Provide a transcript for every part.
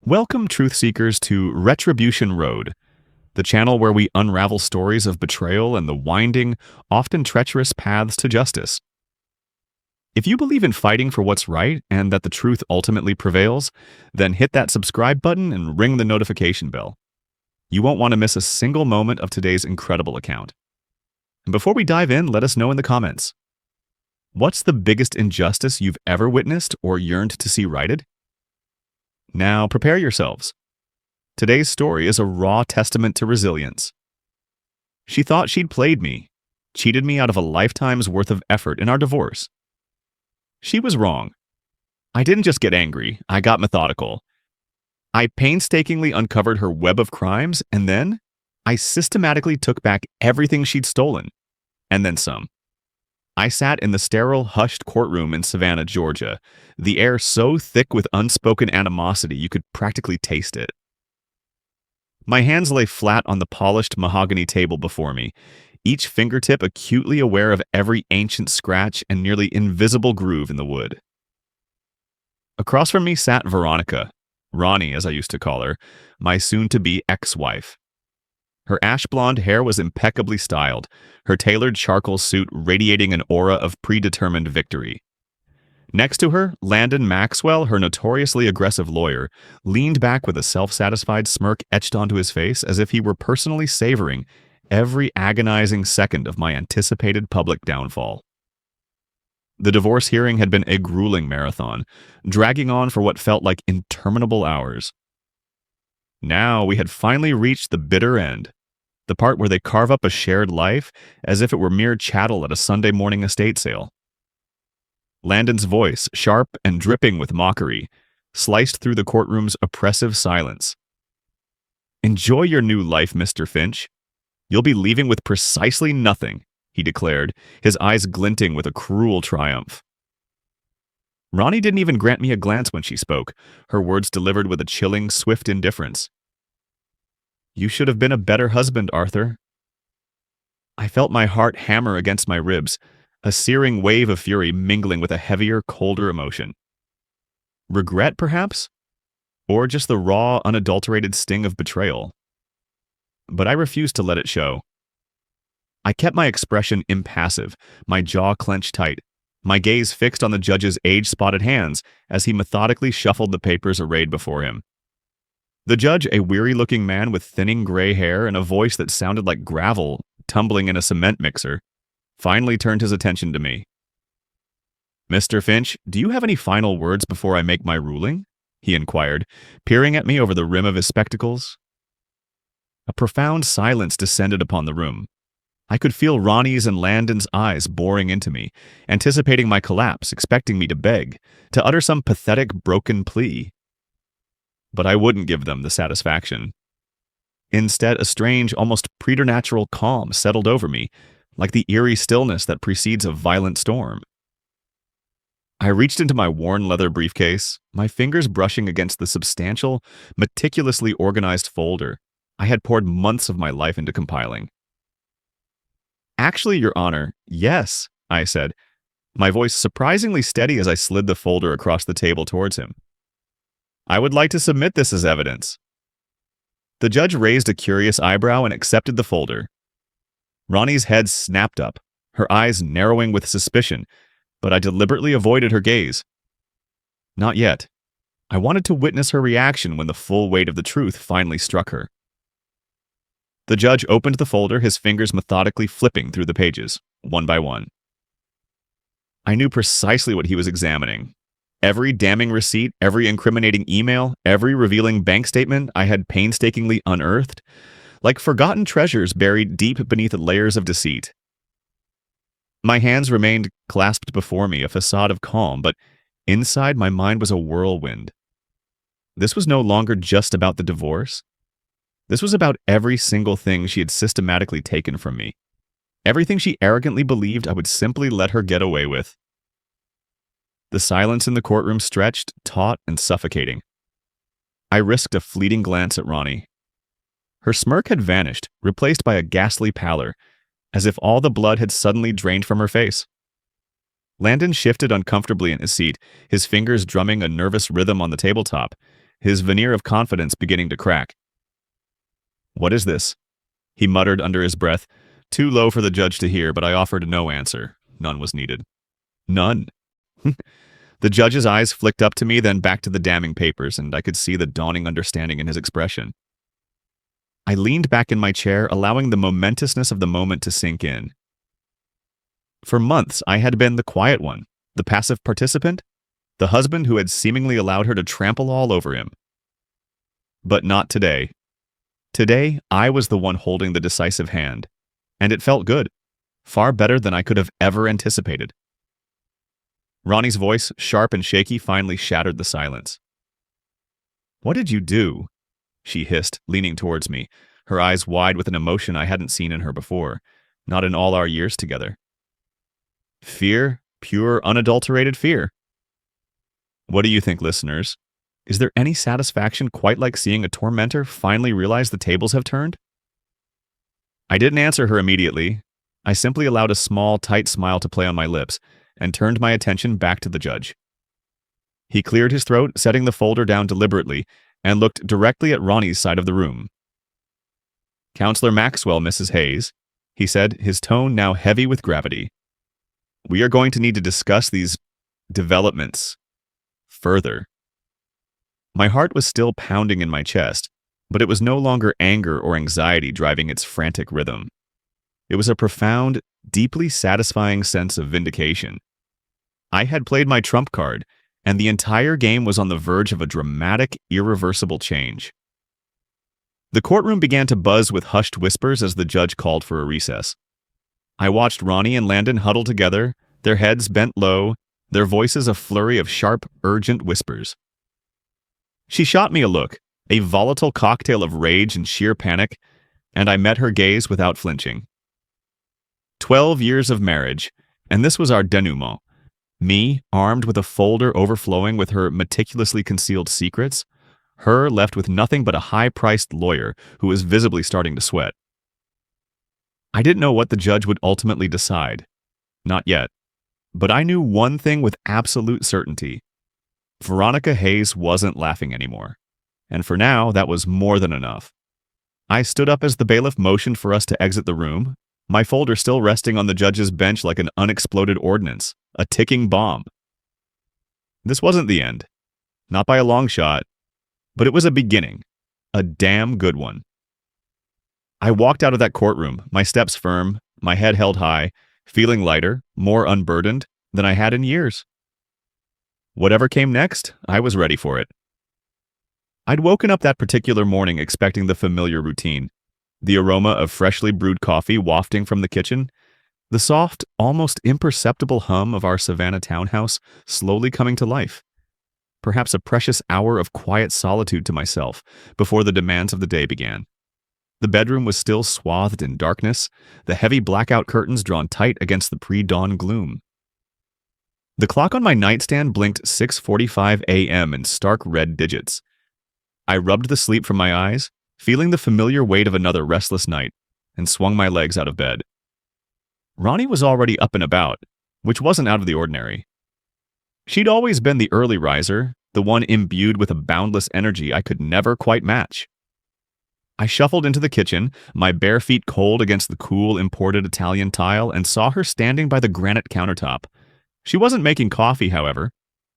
Welcome, truth seekers, to Retribution Road, the channel where we unravel stories of betrayal and the winding, often treacherous paths to justice. If you believe in fighting for what's right and that the truth ultimately prevails, then hit that subscribe button and ring the notification bell. You won't want to miss a single moment of today's incredible account. And before we dive in, let us know in the comments. What's the biggest injustice you've ever witnessed or yearned to see righted? Now prepare yourselves. Today's story is a raw testament to resilience. She thought she'd played me, cheated me out of a lifetime's worth of effort in our divorce. She was wrong. I didn't just get angry, I got methodical. I painstakingly uncovered her web of crimes, and then I systematically took back everything she'd stolen, and then some. I sat in the sterile, hushed courtroom in Savannah, Georgia, the air so thick with unspoken animosity you could practically taste it. My hands lay flat on the polished mahogany table before me, each fingertip acutely aware of every ancient scratch and nearly invisible groove in the wood. Across from me sat Veronica, Ronnie as I used to call her, my soon-to-be ex-wife. Her ash-blonde hair was impeccably styled, her tailored charcoal suit radiating an aura of predetermined victory. Next to her, Landon Maxwell, her notoriously aggressive lawyer, leaned back with a self-satisfied smirk etched onto his face as if he were personally savoring every agonizing second of my anticipated public downfall. The divorce hearing had been a grueling marathon, dragging on for what felt like interminable hours. Now we had finally reached the bitter end, the part where they carve up a shared life as if it were mere chattel at a Sunday morning estate sale. Landon's voice, sharp and dripping with mockery, sliced through the courtroom's oppressive silence. "Enjoy your new life, Mr. Finch. You'll be leaving with precisely nothing," he declared, his eyes glinting with a cruel triumph. Ronnie didn't even grant me a glance when she spoke, her words delivered with a chilling, swift indifference. "You should have been a better husband, Arthur." I felt my heart hammer against my ribs, a searing wave of fury mingling with a heavier, colder emotion. Regret, perhaps? Or just the raw, unadulterated sting of betrayal? But I refused to let it show. I kept my expression impassive, my jaw clenched tight, my gaze fixed on the judge's age-spotted hands as he methodically shuffled the papers arrayed before him. The judge, a weary-looking man with thinning gray hair and a voice that sounded like gravel tumbling in a cement mixer, finally turned his attention to me. "Mr. Finch, do you have any final words before I make my ruling?" he inquired, peering at me over the rim of his spectacles. A profound silence descended upon the room. I could feel Ronnie's and Landon's eyes boring into me, anticipating my collapse, expecting me to beg, to utter some pathetic, broken plea. But I wouldn't give them the satisfaction. Instead, a strange, almost preternatural calm settled over me, like the eerie stillness that precedes a violent storm. I reached into my worn leather briefcase, my fingers brushing against the substantial, meticulously organized folder I had poured months of my life into compiling. "Actually, Your Honor, yes," I said, my voice surprisingly steady as I slid the folder across the table towards him. "I would like to submit this as evidence." The judge raised a curious eyebrow and accepted the folder. Ronnie's head snapped up, her eyes narrowing with suspicion, but I deliberately avoided her gaze. Not yet. I wanted to witness her reaction when the full weight of the truth finally struck her. The judge opened the folder, his fingers methodically flipping through the pages, one by one. I knew precisely what he was examining. Every damning receipt, every incriminating email, every revealing bank statement I had painstakingly unearthed, like forgotten treasures buried deep beneath layers of deceit. My hands remained clasped before me, a facade of calm, but inside my mind was a whirlwind. This was no longer just about the divorce. This was about every single thing she had systematically taken from me. Everything she arrogantly believed I would simply let her get away with. The silence in the courtroom stretched, taut and suffocating. I risked a fleeting glance at Ronnie. Her smirk had vanished, replaced by a ghastly pallor, as if all the blood had suddenly drained from her face. Landon shifted uncomfortably in his seat, his fingers drumming a nervous rhythm on the tabletop, his veneer of confidence beginning to crack. "What is this?" he muttered under his breath, too low for the judge to hear, but I offered no answer. None was needed. None. The judge's eyes flicked up to me, then back to the damning papers, and I could see the dawning understanding in his expression. I leaned back in my chair, allowing the momentousness of the moment to sink in. For months, I had been the quiet one, the passive participant, the husband who had seemingly allowed her to trample all over him. But not today. Today, I was the one holding the decisive hand, and it felt good, far better than I could have ever anticipated. Ronnie's voice, sharp and shaky, finally shattered the silence. "What did you do?" she hissed, leaning towards me, her eyes wide with an emotion I hadn't seen in her before, not in all our years together. Fear, pure, unadulterated fear. What do you think, listeners? Is there any satisfaction quite like seeing a tormentor finally realize the tables have turned? I didn't answer her immediately. I simply allowed a small, tight smile to play on my lips and turned my attention back to the judge. He cleared his throat, setting the folder down deliberately, and looked directly at Ronnie's side of the room. "Counselor Maxwell, Mrs. Hayes," he said, his tone now heavy with gravity. "We are going to need to discuss these developments further." My heart was still pounding in my chest, but it was no longer anger or anxiety driving its frantic rhythm. It was a profound, deeply satisfying sense of vindication. I had played my trump card, and the entire game was on the verge of a dramatic, irreversible change. The courtroom began to buzz with hushed whispers as the judge called for a recess. I watched Ronnie and Landon huddle together, their heads bent low, their voices a flurry of sharp, urgent whispers. She shot me a look, a volatile cocktail of rage and sheer panic, and I met her gaze without flinching. 12 years of marriage, and this was our denouement. Me, armed with a folder overflowing with her meticulously concealed secrets, her left with nothing but a high-priced lawyer who was visibly starting to sweat. I didn't know what the judge would ultimately decide. Not yet. But I knew one thing with absolute certainty. Veronica Hayes wasn't laughing anymore. And for now, that was more than enough. I stood up as the bailiff motioned for us to exit the room, my folder still resting on the judge's bench like an unexploded ordnance, a ticking bomb. This wasn't the end. Not by a long shot. But it was a beginning. A damn good one. I walked out of that courtroom, my steps firm, my head held high, feeling lighter, more unburdened than I had in years. Whatever came next, I was ready for it. I'd woken up that particular morning expecting the familiar routine. The aroma of freshly brewed coffee wafting from the kitchen, the soft, almost imperceptible hum of our Savannah townhouse slowly coming to life. Perhaps a precious hour of quiet solitude to myself before the demands of the day began. The bedroom was still swathed in darkness, the heavy blackout curtains drawn tight against the pre-dawn gloom. The clock on my nightstand blinked 6:45 a.m. in stark red digits. I rubbed the sleep from my eyes, feeling the familiar weight of another restless night, and swung my legs out of bed. Ronnie was already up and about, which wasn't out of the ordinary. She'd always been the early riser, the one imbued with a boundless energy I could never quite match. I shuffled into the kitchen, my bare feet cold against the cool imported Italian tile, and saw her standing by the granite countertop. She wasn't making coffee, however.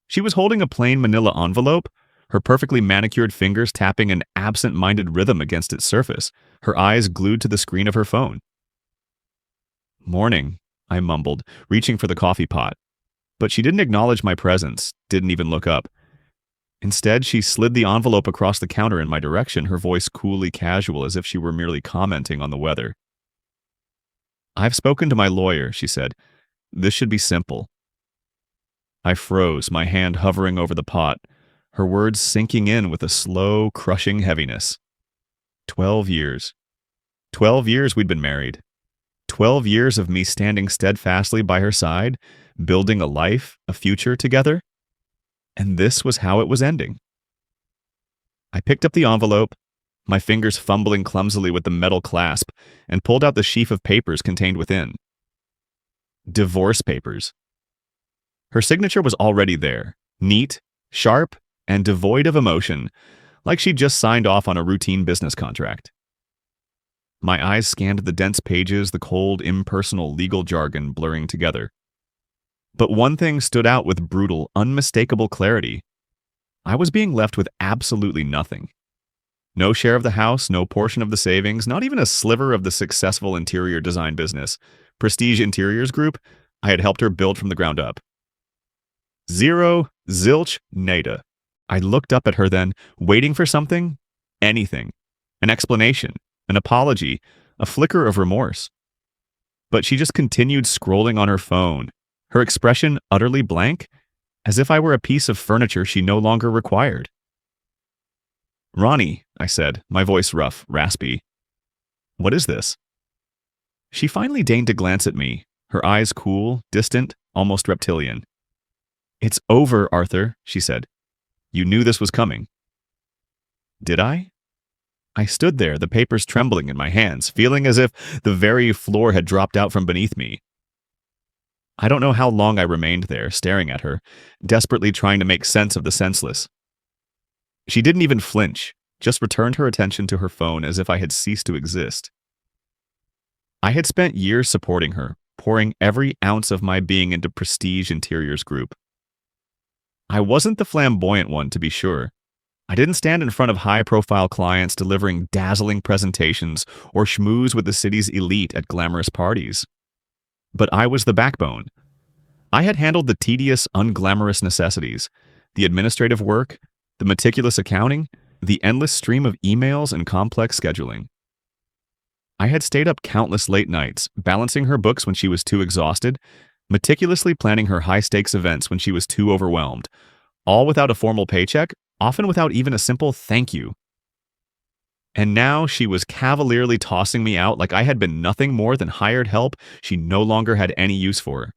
She was holding a plain manila envelope, her perfectly manicured fingers tapping an absent-minded rhythm against its surface, her eyes glued to the screen of her phone. "Morning," I mumbled, reaching for the coffee pot. But she didn't acknowledge my presence, didn't even look up. Instead, she slid the envelope across the counter in my direction, her voice coolly casual as if she were merely commenting on the weather. "I've spoken to my lawyer," she said. "This should be simple." I froze, my hand hovering over the pot, her words sinking in with a slow, crushing heaviness. 12 years. 12 years we'd been married. 12 years of me standing steadfastly by her side, building a life, a future together. And this was how it was ending. I picked up the envelope, my fingers fumbling clumsily with the metal clasp, and pulled out the sheaf of papers contained within. Divorce papers. Her signature was already there, neat, sharp, and devoid of emotion, like she'd just signed off on a routine business contract. My eyes scanned the dense pages, the cold, impersonal legal jargon blurring together. But one thing stood out with brutal, unmistakable clarity. I was being left with absolutely nothing. No share of the house, no portion of the savings, not even a sliver of the successful interior design business, Prestige Interiors Group, I had helped her build from the ground up. Zero, zilch, nada. I looked up at her then, waiting for something, anything, an explanation, an apology, a flicker of remorse. But she just continued scrolling on her phone, her expression utterly blank, as if I were a piece of furniture she no longer required. "Ronnie," I said, my voice rough, raspy. "What is this?" She finally deigned to glance at me, her eyes cool, distant, almost reptilian. "It's over, Arthur," she said. "You knew this was coming." Did I? I stood there, the papers trembling in my hands, feeling as if the very floor had dropped out from beneath me. I don't know how long I remained there, staring at her, desperately trying to make sense of the senseless. She didn't even flinch, just returned her attention to her phone as if I had ceased to exist. I had spent years supporting her, pouring every ounce of my being into Prestige Interiors Group. I wasn't the flamboyant one, to be sure. I didn't stand in front of high-profile clients delivering dazzling presentations or schmooze with the city's elite at glamorous parties. But I was the backbone. I had handled the tedious, unglamorous necessities, the administrative work, the meticulous accounting, the endless stream of emails and complex scheduling. I had stayed up countless late nights, balancing her books when she was too exhausted, meticulously planning her high-stakes events when she was too overwhelmed, all without a formal paycheck, often without even a simple thank you. And now she was cavalierly tossing me out like I had been nothing more than hired help she no longer had any use for.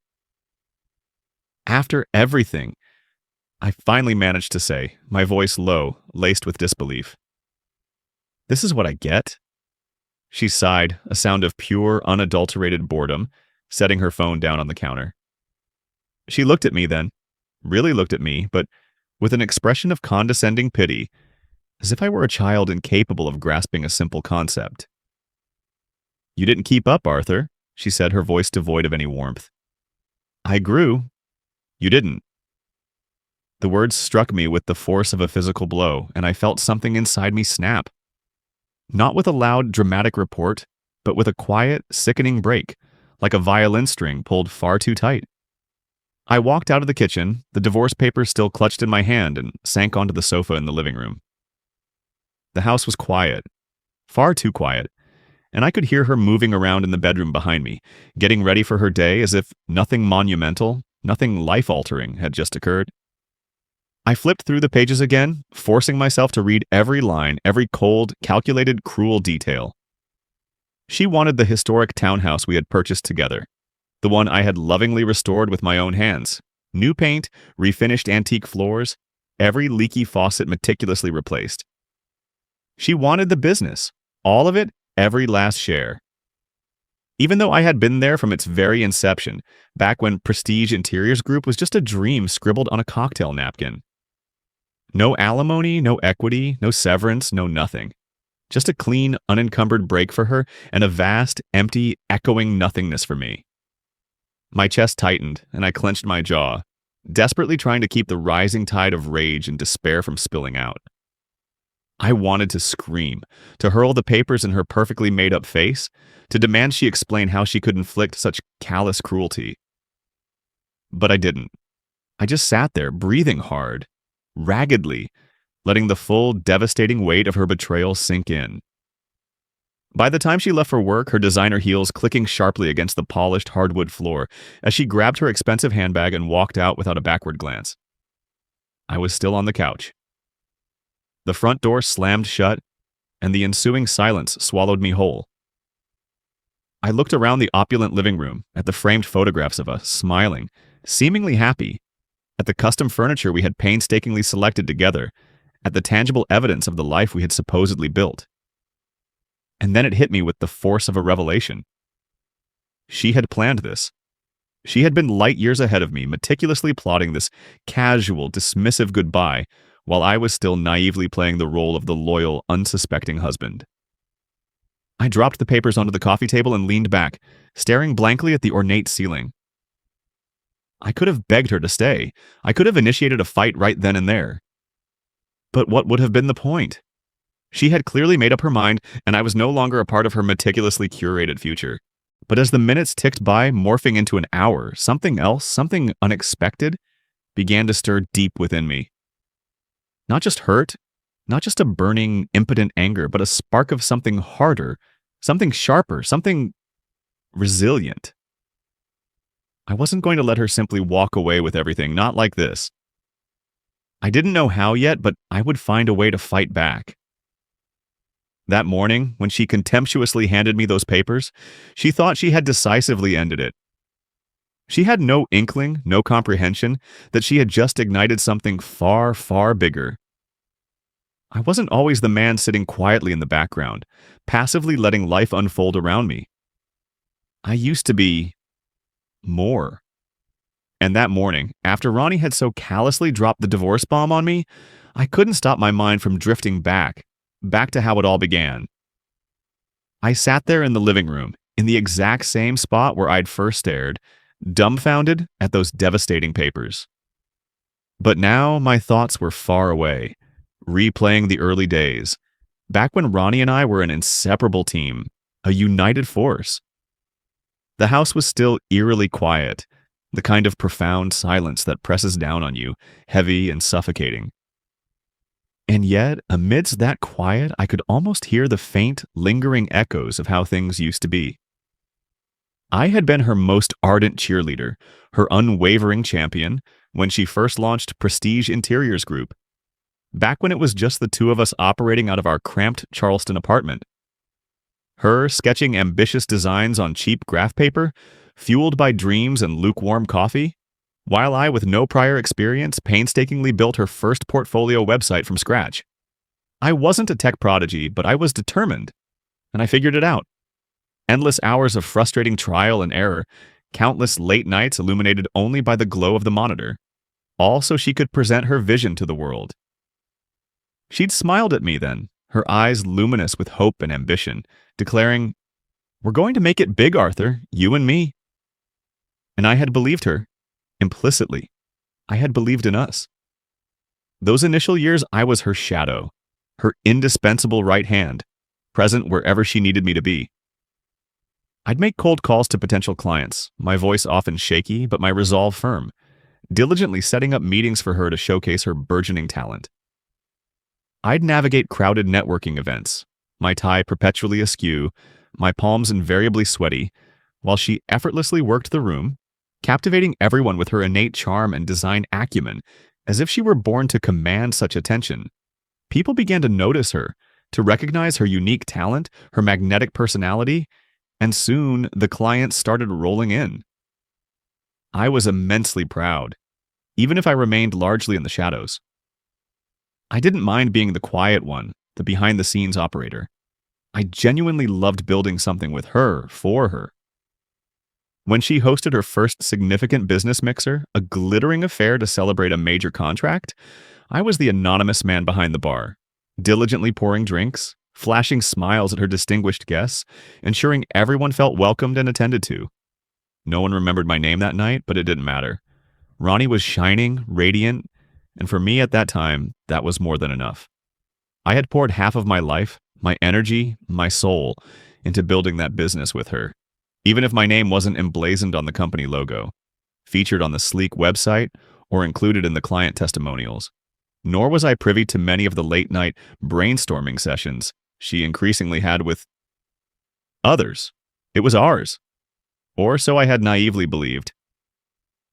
After everything, I finally managed to say, my voice low, laced with disbelief, "This is what I get?" She sighed, a sound of pure, unadulterated boredom, setting her phone down on the counter. She looked at me then, really looked at me, but with an expression of condescending pity, as if I were a child incapable of grasping a simple concept. "You didn't keep up, Arthur," she said, her voice devoid of any warmth. "I grew. You didn't." The words struck me with the force of a physical blow, and I felt something inside me snap. Not with a loud, dramatic report, but with a quiet, sickening break, like a violin string pulled far too tight. I walked out of the kitchen, the divorce papers still clutched in my hand, and sank onto the sofa in the living room. The house was quiet, far too quiet, and I could hear her moving around in the bedroom behind me, getting ready for her day as if nothing monumental, nothing life-altering had just occurred. I flipped through the pages again, forcing myself to read every line, every cold, calculated, cruel detail. She wanted the historic townhouse we had purchased together, the one I had lovingly restored with my own hands. New paint, refinished antique floors, every leaky faucet meticulously replaced. She wanted the business, all of it, every last share. Even though I had been there from its very inception, back when Prestige Interiors Group was just a dream scribbled on a cocktail napkin. No alimony, no equity, no severance, no nothing. Just a clean, unencumbered break for her and a vast, empty, echoing nothingness for me. My chest tightened, and I clenched my jaw, desperately trying to keep the rising tide of rage and despair from spilling out. I wanted to scream, to hurl the papers in her perfectly made-up face, to demand she explain how she could inflict such callous cruelty. But I didn't. I just sat there, breathing hard, raggedly, letting the full, devastating weight of her betrayal sink in. By the time she left for work, her designer heels clicking sharply against the polished hardwood floor as she grabbed her expensive handbag and walked out without a backward glance. I was still on the couch. The front door slammed shut, and the ensuing silence swallowed me whole. I looked around the opulent living room, at the framed photographs of us, smiling, seemingly happy, at the custom furniture we had painstakingly selected together, at the tangible evidence of the life we had supposedly built. And then it hit me with the force of a revelation. She had planned this. She had been light years ahead of me, meticulously plotting this casual, dismissive goodbye while I was still naively playing the role of the loyal, unsuspecting husband. I dropped the papers onto the coffee table and leaned back, staring blankly at the ornate ceiling. I could have begged her to stay. I could have initiated a fight right then and there. But what would have been the point? She had clearly made up her mind, and I was no longer a part of her meticulously curated future. But as the minutes ticked by, morphing into an hour, something else, something unexpected, began to stir deep within me. Not just hurt, not just a burning, impotent anger, but a spark of something harder, something sharper, something resilient. I wasn't going to let her simply walk away with everything, not like this. I didn't know how yet, but I would find a way to fight back. That morning, when she contemptuously handed me those papers, she thought she had decisively ended it. She had no inkling, no comprehension, that she had just ignited something far, far bigger. I wasn't always the man sitting quietly in the background, passively letting life unfold around me. I used to be more. And that morning, after Ronnie had so callously dropped the divorce bomb on me, I couldn't stop my mind from drifting back to how it all began. I sat there in the living room, in the exact same spot where I'd first stared, dumbfounded at those devastating papers. But now my thoughts were far away, replaying the early days, back when Ronnie and I were an inseparable team, a united force. The house was still eerily quiet, the kind of profound silence that presses down on you, heavy and suffocating. And yet, amidst that quiet, I could almost hear the faint, lingering echoes of how things used to be. I had been her most ardent cheerleader, her unwavering champion, when she first launched Prestige Interiors Group, back when it was just the two of us operating out of our cramped Charleston apartment. Her sketching ambitious designs on cheap graph paper, fueled by dreams and lukewarm coffee, while I, with no prior experience, painstakingly built her first portfolio website from scratch. I wasn't a tech prodigy, but I was determined, and I figured it out. Endless hours of frustrating trial and error, countless late nights illuminated only by the glow of the monitor, all so she could present her vision to the world. She'd smiled at me then, her eyes luminous with hope and ambition, declaring, "We're going to make it big, Arthur, you and me." And I had believed her. Implicitly, I had believed in us. Those initial years, I was her shadow, her indispensable right hand, present wherever she needed me to be. I'd make cold calls to potential clients, my voice often shaky, but my resolve firm, diligently setting up meetings for her to showcase her burgeoning talent. I'd navigate crowded networking events, my tie perpetually askew, my palms invariably sweaty, while she effortlessly worked the room, captivating everyone with her innate charm and design acumen, as if she were born to command such attention. People began to notice her, to recognize her unique talent, her magnetic personality, and soon the clients started rolling in. I was immensely proud, even if I remained largely in the shadows. I didn't mind being the quiet one, the behind-the-scenes operator. I genuinely loved building something with her, for her. When she hosted her first significant business mixer, a glittering affair to celebrate a major contract, I was the anonymous man behind the bar, diligently pouring drinks, flashing smiles at her distinguished guests, ensuring everyone felt welcomed and attended to. No one remembered my name that night, but it didn't matter. Ronnie was shining, radiant, and for me at that time, that was more than enough. I had poured half of my life, my energy, my soul, into building that business with her. Even if my name wasn't emblazoned on the company logo, featured on the sleek website, or included in the client testimonials. Nor was I privy to many of the late-night brainstorming sessions she increasingly had with others. It was ours. Or so I had naively believed.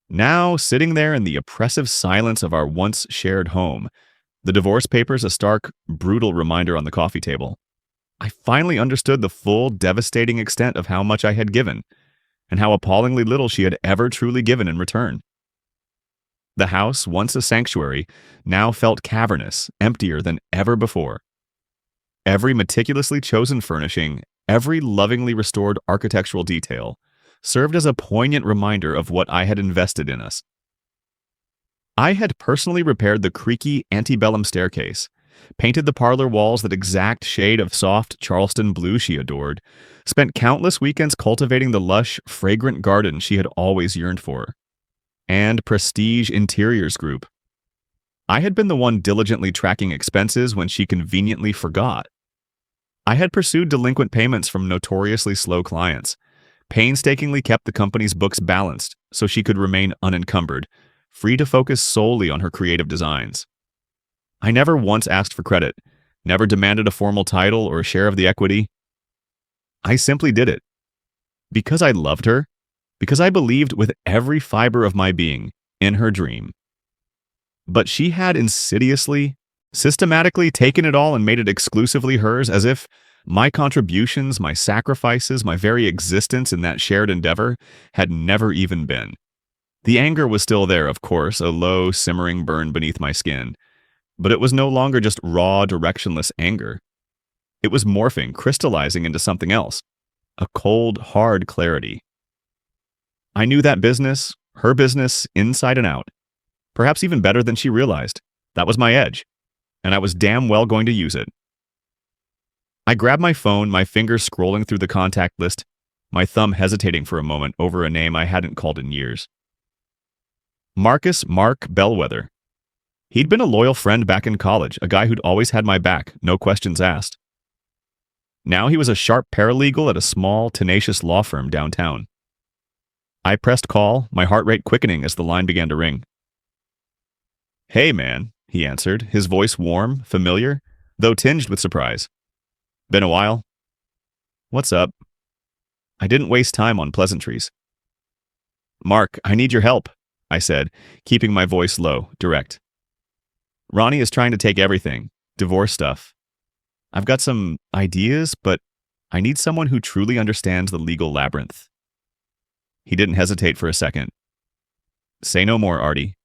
Now, sitting there in the oppressive silence of our once shared home, the divorce papers a stark, brutal reminder on the coffee table, I finally understood the full, devastating extent of how much I had given, and how appallingly little she had ever truly given in return. The house, once a sanctuary, now felt cavernous, emptier than ever before. Every meticulously chosen furnishing, every lovingly restored architectural detail, served as a poignant reminder of what I had invested in us. I had personally repaired the creaky antebellum staircase, painted the parlor walls that exact shade of soft Charleston blue she adored, spent countless weekends cultivating the lush, fragrant garden she had always yearned for, and Prestige Interiors Group. I had been the one diligently tracking expenses when she conveniently forgot. I had pursued delinquent payments from notoriously slow clients, painstakingly kept the company's books balanced so she could remain unencumbered, free to focus solely on her creative designs. I never once asked for credit, never demanded a formal title or a share of the equity. I simply did it. Because I loved her, because I believed with every fiber of my being in her dream. But she had insidiously, systematically taken it all and made it exclusively hers, as if my contributions, my sacrifices, my very existence in that shared endeavor had never even been. The anger was still there, of course, a low, simmering burn beneath my skin. But it was no longer just raw, directionless anger. It was morphing, crystallizing into something else, a cold, hard clarity. I knew that business, her business, inside and out, perhaps even better than she realized. That was my edge, and I was damn well going to use it. I grabbed my phone, my fingers scrolling through the contact list, my thumb hesitating for a moment over a name I hadn't called in years. Marcus Mark Bellwether. He'd been a loyal friend back in college, a guy who'd always had my back, no questions asked. Now he was a sharp paralegal at a small, tenacious law firm downtown. I pressed call, my heart rate quickening as the line began to ring. "Hey, man," he answered, his voice warm, familiar, though tinged with surprise. "Been a while?" "What's up?" I didn't waste time on pleasantries. "Mark, I need your help," I said, keeping my voice low, direct. "Ronnie is trying to take everything, divorce stuff. I've got some ideas, but I need someone who truly understands the legal labyrinth." He didn't hesitate for a second. "Say no more, Artie.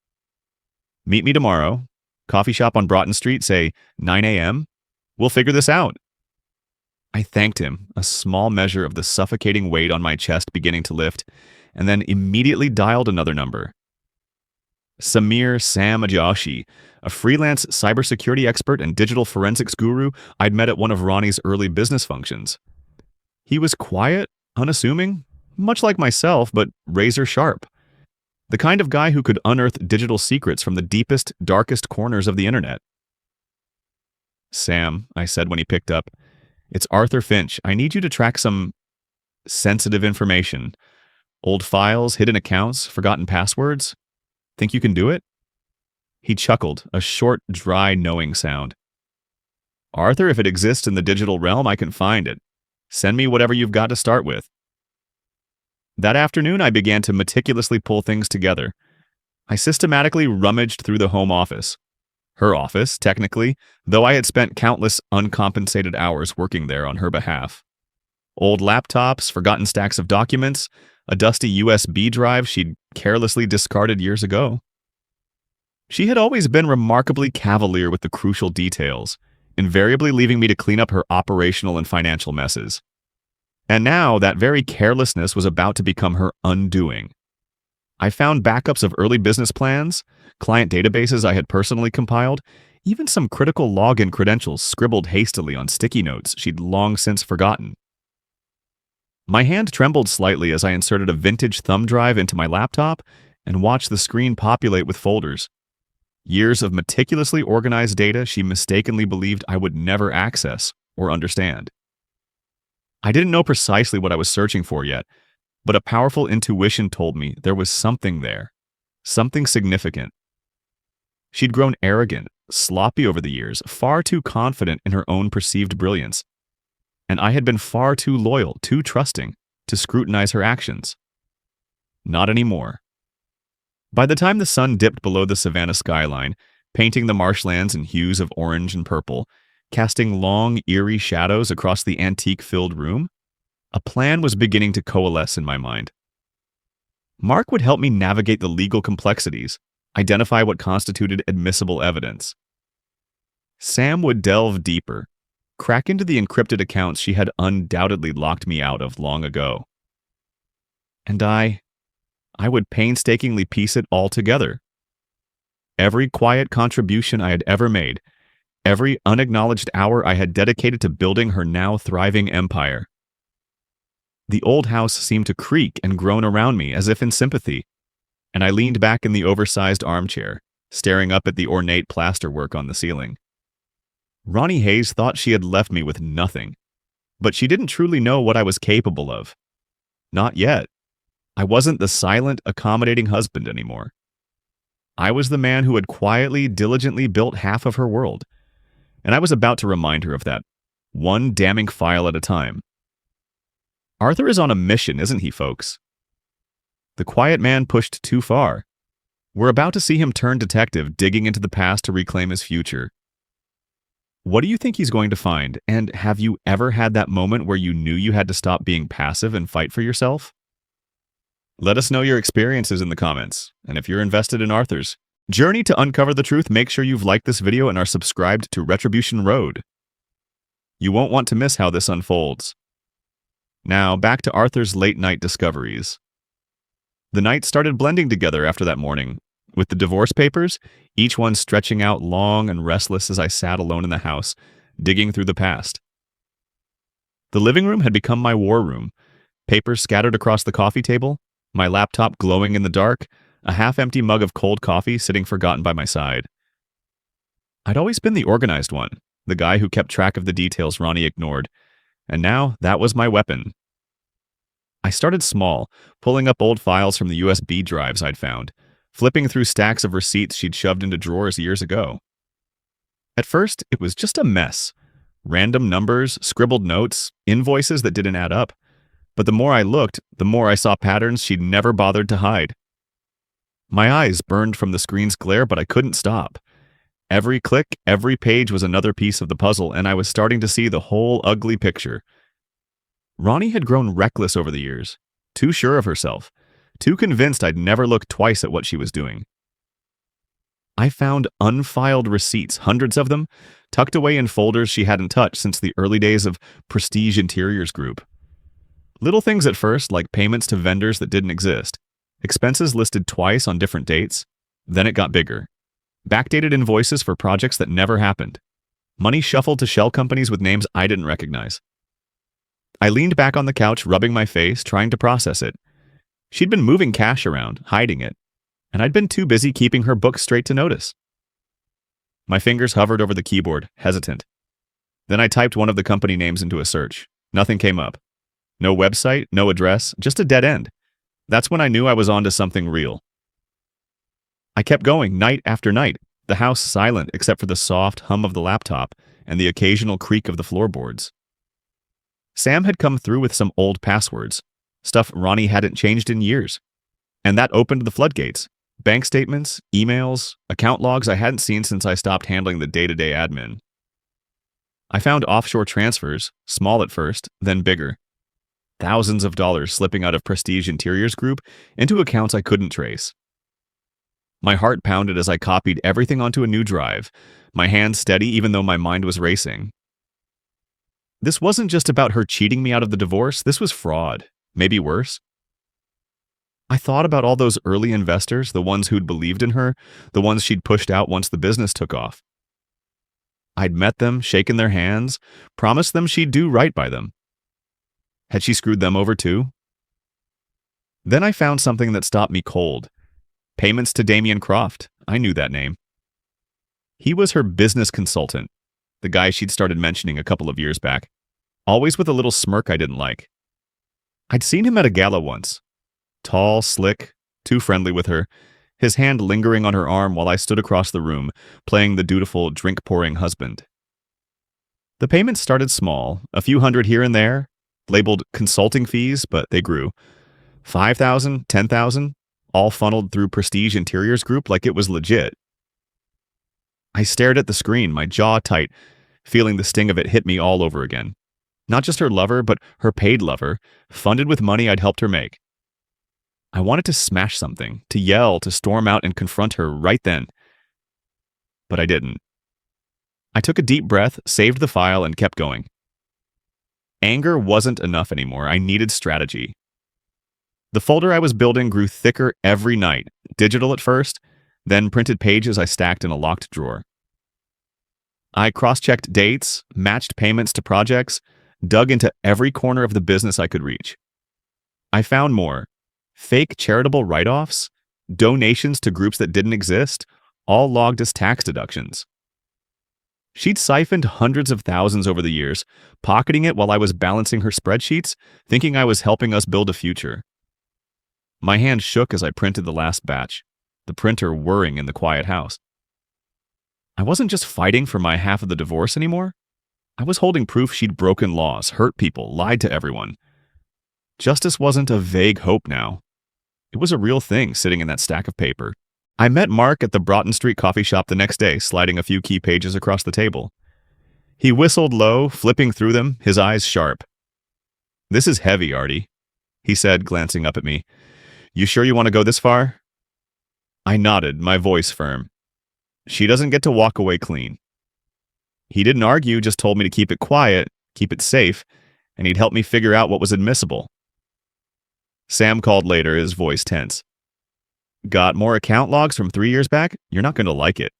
Meet me tomorrow. Coffee shop on Broughton Street, say 9 a.m. We'll figure this out." I thanked him, a small measure of the suffocating weight on my chest beginning to lift, and then immediately dialed another number. Samir Sam Ajashi, a freelance cybersecurity expert and digital forensics guru I'd met at one of Ronnie's early business functions. He was quiet, unassuming, much like myself, but razor sharp. The kind of guy who could unearth digital secrets from the deepest, darkest corners of the internet. "Sam," I said when he picked up, "it's Arthur Finch. I need you to track some sensitive information. Old files, hidden accounts, forgotten passwords. Think you can do it?" He chuckled, a short, dry, knowing sound. "Arthur, if it exists in the digital realm, I can find it. Send me whatever you've got to start with." That afternoon, I began to meticulously pull things together. I systematically rummaged through the home office. Her office, technically, though I had spent countless uncompensated hours working there on her behalf. Old laptops, forgotten stacks of documents, a dusty USB drive she'd carelessly discarded years ago. She had always been remarkably cavalier with the crucial details, invariably leaving me to clean up her operational and financial messes. And now, that very carelessness was about to become her undoing. I found backups of early business plans, client databases I had personally compiled, even some critical login credentials scribbled hastily on sticky notes she'd long since forgotten. My hand trembled slightly as I inserted a vintage thumb drive into my laptop and watched the screen populate with folders. Years of meticulously organized data she mistakenly believed I would never access or understand. I didn't know precisely what I was searching for yet, but a powerful intuition told me there was something there, something significant. She'd grown arrogant, sloppy over the years, far too confident in her own perceived brilliance, and I had been far too loyal, too trusting, to scrutinize her actions. Not anymore. By the time the sun dipped below the Savannah skyline, painting the marshlands in hues of orange and purple, casting long, eerie shadows across the antique-filled room, a plan was beginning to coalesce in my mind. Mark would help me navigate the legal complexities, identify what constituted admissible evidence. Sam would delve deeper, crack into the encrypted accounts she had undoubtedly locked me out of long ago. And I would painstakingly piece it all together. every quiet contribution I had ever made, every unacknowledged hour I had dedicated to building her now thriving empire. The old house seemed to creak and groan around me as if in sympathy, and I leaned back in the oversized armchair, staring up at the ornate plasterwork on the ceiling. Ronnie Hayes thought she had left me with nothing, but she didn't truly know what I was capable of. Not yet. I wasn't the silent, accommodating husband anymore. I was the man who had quietly, diligently built half of her world, and I was about to remind her of that, one damning file at a time. Arthur is on a mission, isn't he, folks? The quiet man pushed too far. We're about to see him turn detective, digging into the past to reclaim his future. What do you think he's going to find, and have you ever had that moment where you knew you had to stop being passive and fight for yourself? Let us know your experiences in the comments, and if you're invested in Arthur's journey to uncover the truth, make sure you've liked this video and are subscribed to Retribution Road. You won't want to miss how this unfolds. Now, back to Arthur's late-night discoveries. The nights started blending together after that morning, with the divorce papers, each one stretching out long and restless as I sat alone in the house, digging through the past. The living room had become my war room, papers scattered across the coffee table, my laptop glowing in the dark, a half-empty mug of cold coffee sitting forgotten by my side. I'd always been the organized one, the guy who kept track of the details Ronnie ignored, and now that was my weapon. I started small, pulling up old files from the USB drives I'd found, flipping through stacks of receipts she'd shoved into drawers years ago. At first, it was just a mess. Random numbers, scribbled notes, invoices that didn't add up. But the more I looked, the more I saw patterns she'd never bothered to hide. My eyes burned from the screen's glare, but I couldn't stop. Every click, every page was another piece of the puzzle, and I was starting to see the whole ugly picture. Ronnie had grown reckless over the years, too sure of herself, too convinced I'd never look twice at what she was doing. I found unfiled receipts, hundreds of them, tucked away in folders she hadn't touched since the early days of Prestige Interiors Group. Little things at first, like payments to vendors that didn't exist, expenses listed twice on different dates. Then it got bigger. Backdated invoices for projects that never happened. Money shuffled to shell companies with names I didn't recognize. I leaned back on the couch, rubbing my face, trying to process it. She'd been moving cash around, hiding it, and I'd been too busy keeping her books straight to notice. My fingers hovered over the keyboard, hesitant. Then I typed one of the company names into a search. Nothing came up. No website, no address, just a dead end. That's when I knew I was onto something real. I kept going night after night, the house silent except for the soft hum of the laptop and the occasional creak of the floorboards. Sam had come through with some old passwords, stuff Ronnie hadn't changed in years. And that opened the floodgates. Bank statements, emails, account logs I hadn't seen since I stopped handling the day-to-day admin. I found offshore transfers, small at first, then bigger. Thousands of dollars slipping out of Prestige Interiors Group into accounts I couldn't trace. My heart pounded as I copied everything onto a new drive, my hands steady even though my mind was racing. This wasn't just about her cheating me out of the divorce, this was fraud, maybe worse. I thought about all those early investors, the ones who'd believed in her, the ones she'd pushed out once the business took off. I'd met them, shaken their hands, promised them she'd do right by them. Had she screwed them over too? Then I found something that stopped me cold. Payments to Damian Croft. I knew that name. He was her business consultant, the guy she'd started mentioning a couple of years back, always with a little smirk I didn't like. I'd seen him at a gala once. Tall, slick, too friendly with her, his hand lingering on her arm while I stood across the room, playing the dutiful, drink-pouring husband. The payments started small, a few hundred here and there, labeled consulting fees, but they grew. $5,000, $10,000, all funneled through Prestige Interiors Group like it was legit. I stared at the screen, my jaw tight, feeling the sting of it hit me all over again. Not just her lover, but her paid lover, funded with money I'd helped her make. I wanted to smash something, to yell, to storm out and confront her right then. But I didn't. I took a deep breath, saved the file, and kept going. Anger wasn't enough anymore. I needed strategy. The folder I was building grew thicker every night, digital at first, then printed pages I stacked in a locked drawer. I cross-checked dates, matched payments to projects, dug into every corner of the business I could reach. I found more. Fake charitable write-offs, donations to groups that didn't exist, all logged as tax deductions. She'd siphoned hundreds of thousands over the years, pocketing it while I was balancing her spreadsheets, thinking I was helping us build a future. My hand shook as I printed the last batch, the printer whirring in the quiet house. I wasn't just fighting for my half of the divorce anymore. I was holding proof she'd broken laws, hurt people, lied to everyone. Justice wasn't a vague hope now. It was a real thing sitting in that stack of paper. I met Mark at the Broughton Street coffee shop the next day, sliding a few key pages across the table. He whistled low, flipping through them, his eyes sharp. "This is heavy, Artie," he said, glancing up at me. "You sure you want to go this far?" I nodded, my voice firm. She doesn't get to walk away clean. He didn't argue, just told me to keep it quiet, keep it safe, and he'd help me figure out what was admissible. Sam called later, his voice tense. "Got more account logs from 3 years back? You're not going to like it."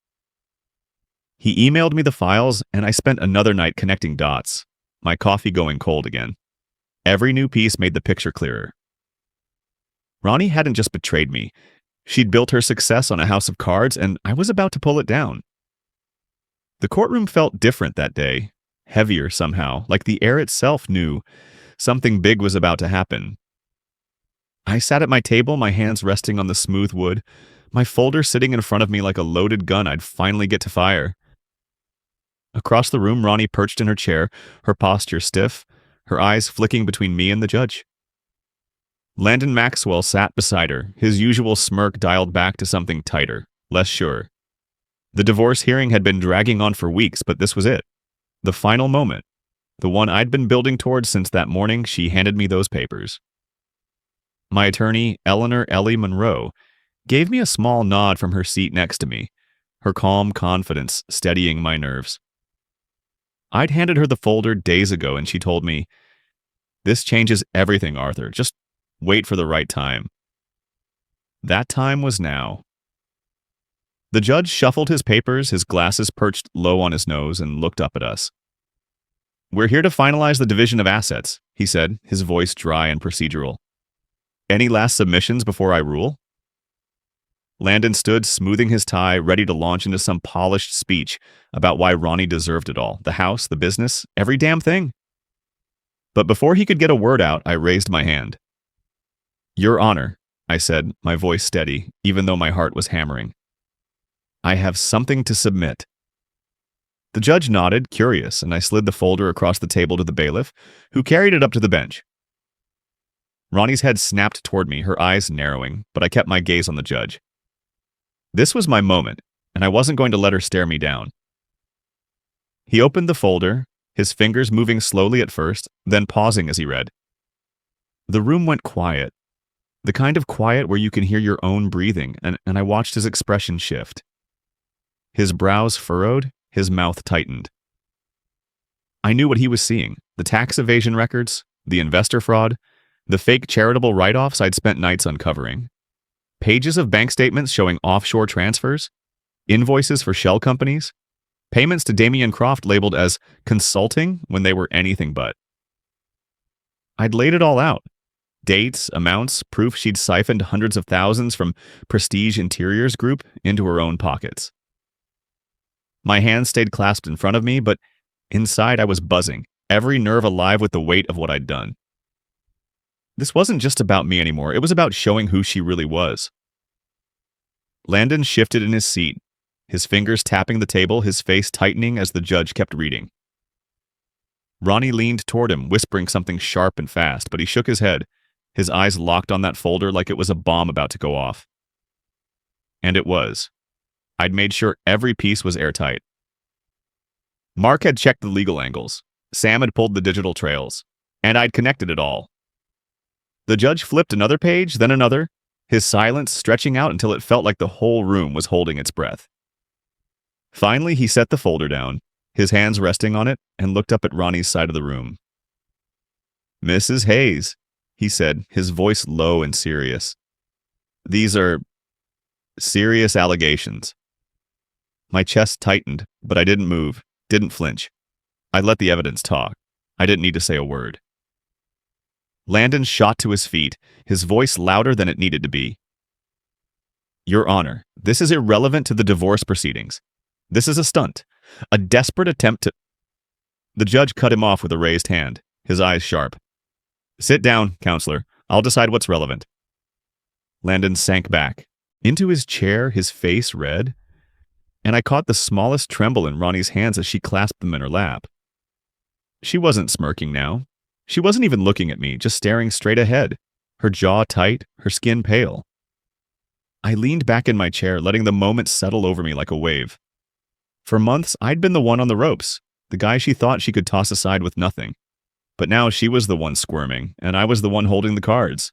He emailed me the files, and I spent another night connecting dots, my coffee going cold again. Every new piece made the picture clearer. Ronnie hadn't just betrayed me. She'd built her success on a house of cards, and I was about to pull it down. The courtroom felt different that day, heavier somehow, like the air itself knew something big was about to happen. I sat at my table, my hands resting on the smooth wood, my folder sitting in front of me like a loaded gun I'd finally get to fire. Across the room, Ronnie perched in her chair, her posture stiff, her eyes flicking between me and the judge. Landon Maxwell sat beside her, his usual smirk dialed back to something tighter, less sure. The divorce hearing had been dragging on for weeks, but this was it. The final moment. The one I'd been building towards since that morning she handed me those papers. My attorney, Eleanor Ellie Monroe, gave me a small nod from her seat next to me, her calm confidence steadying my nerves. I'd handed her the folder days ago and she told me, "This changes everything, Arthur. Just wait for the right time." That time was now. The judge shuffled his papers, his glasses perched low on his nose, and looked up at us. "We're here to finalize the division of assets," he said, his voice dry and procedural. "Any last submissions before I rule?" Landon stood, smoothing his tie, ready to launch into some polished speech about why Ronnie deserved it all, the house, the business, every damn thing. But before he could get a word out, I raised my hand. "Your Honor," I said, my voice steady, even though my heart was hammering. "I have something to submit." The judge nodded, curious, and I slid the folder across the table to the bailiff, who carried it up to the bench. Ronnie's head snapped toward me, her eyes narrowing, but I kept my gaze on the judge. This was my moment, and I wasn't going to let her stare me down. He opened the folder, his fingers moving slowly at first, then pausing as he read. The room went quiet, the kind of quiet where you can hear your own breathing, and I watched his expression shift. His brows furrowed, his mouth tightened. I knew what he was seeing, the tax evasion records, the investor fraud, the fake charitable write-offs I'd spent nights uncovering. Pages of bank statements showing offshore transfers, invoices for shell companies, payments to Damian Croft labeled as consulting when they were anything but. I'd laid it all out. Dates, amounts, proof she'd siphoned hundreds of thousands from Prestige Interiors Group into her own pockets. My hands stayed clasped in front of me, but inside I was buzzing, every nerve alive with the weight of what I'd done. This wasn't just about me anymore, it was about showing who she really was. Landon shifted in his seat, his fingers tapping the table, his face tightening as the judge kept reading. Ronnie leaned toward him, whispering something sharp and fast, but he shook his head, his eyes locked on that folder like it was a bomb about to go off. And it was. I'd made sure every piece was airtight. Mark had checked the legal angles. Sam had pulled the digital trails. And I'd connected it all. The judge flipped another page, then another, his silence stretching out until it felt like the whole room was holding its breath. Finally, he set the folder down, his hands resting on it, and looked up at Ronnie's side of the room. "Mrs. Hayes," he said, his voice low and serious. "These are Serious allegations. My chest tightened, but I didn't move, didn't flinch. I let the evidence talk. I didn't need to say a word. Landon shot to his feet, his voice louder than it needed to be. Your Honor, this is irrelevant to the divorce proceedings. This is a stunt, a desperate attempt to... The judge cut him off with a raised hand, his eyes sharp. Sit down, counselor. I'll decide what's relevant. Landon sank back. Into his chair, his face red, and I caught the smallest tremble in Ronnie's hands as she clasped them in her lap. She wasn't smirking now. She wasn't even looking at me, just staring straight ahead, her jaw tight, her skin pale. I leaned back in my chair, letting the moment settle over me like a wave. For months, I'd been the one on the ropes, the guy she thought she could toss aside with nothing. But now she was the one squirming, and I was the one holding the cards.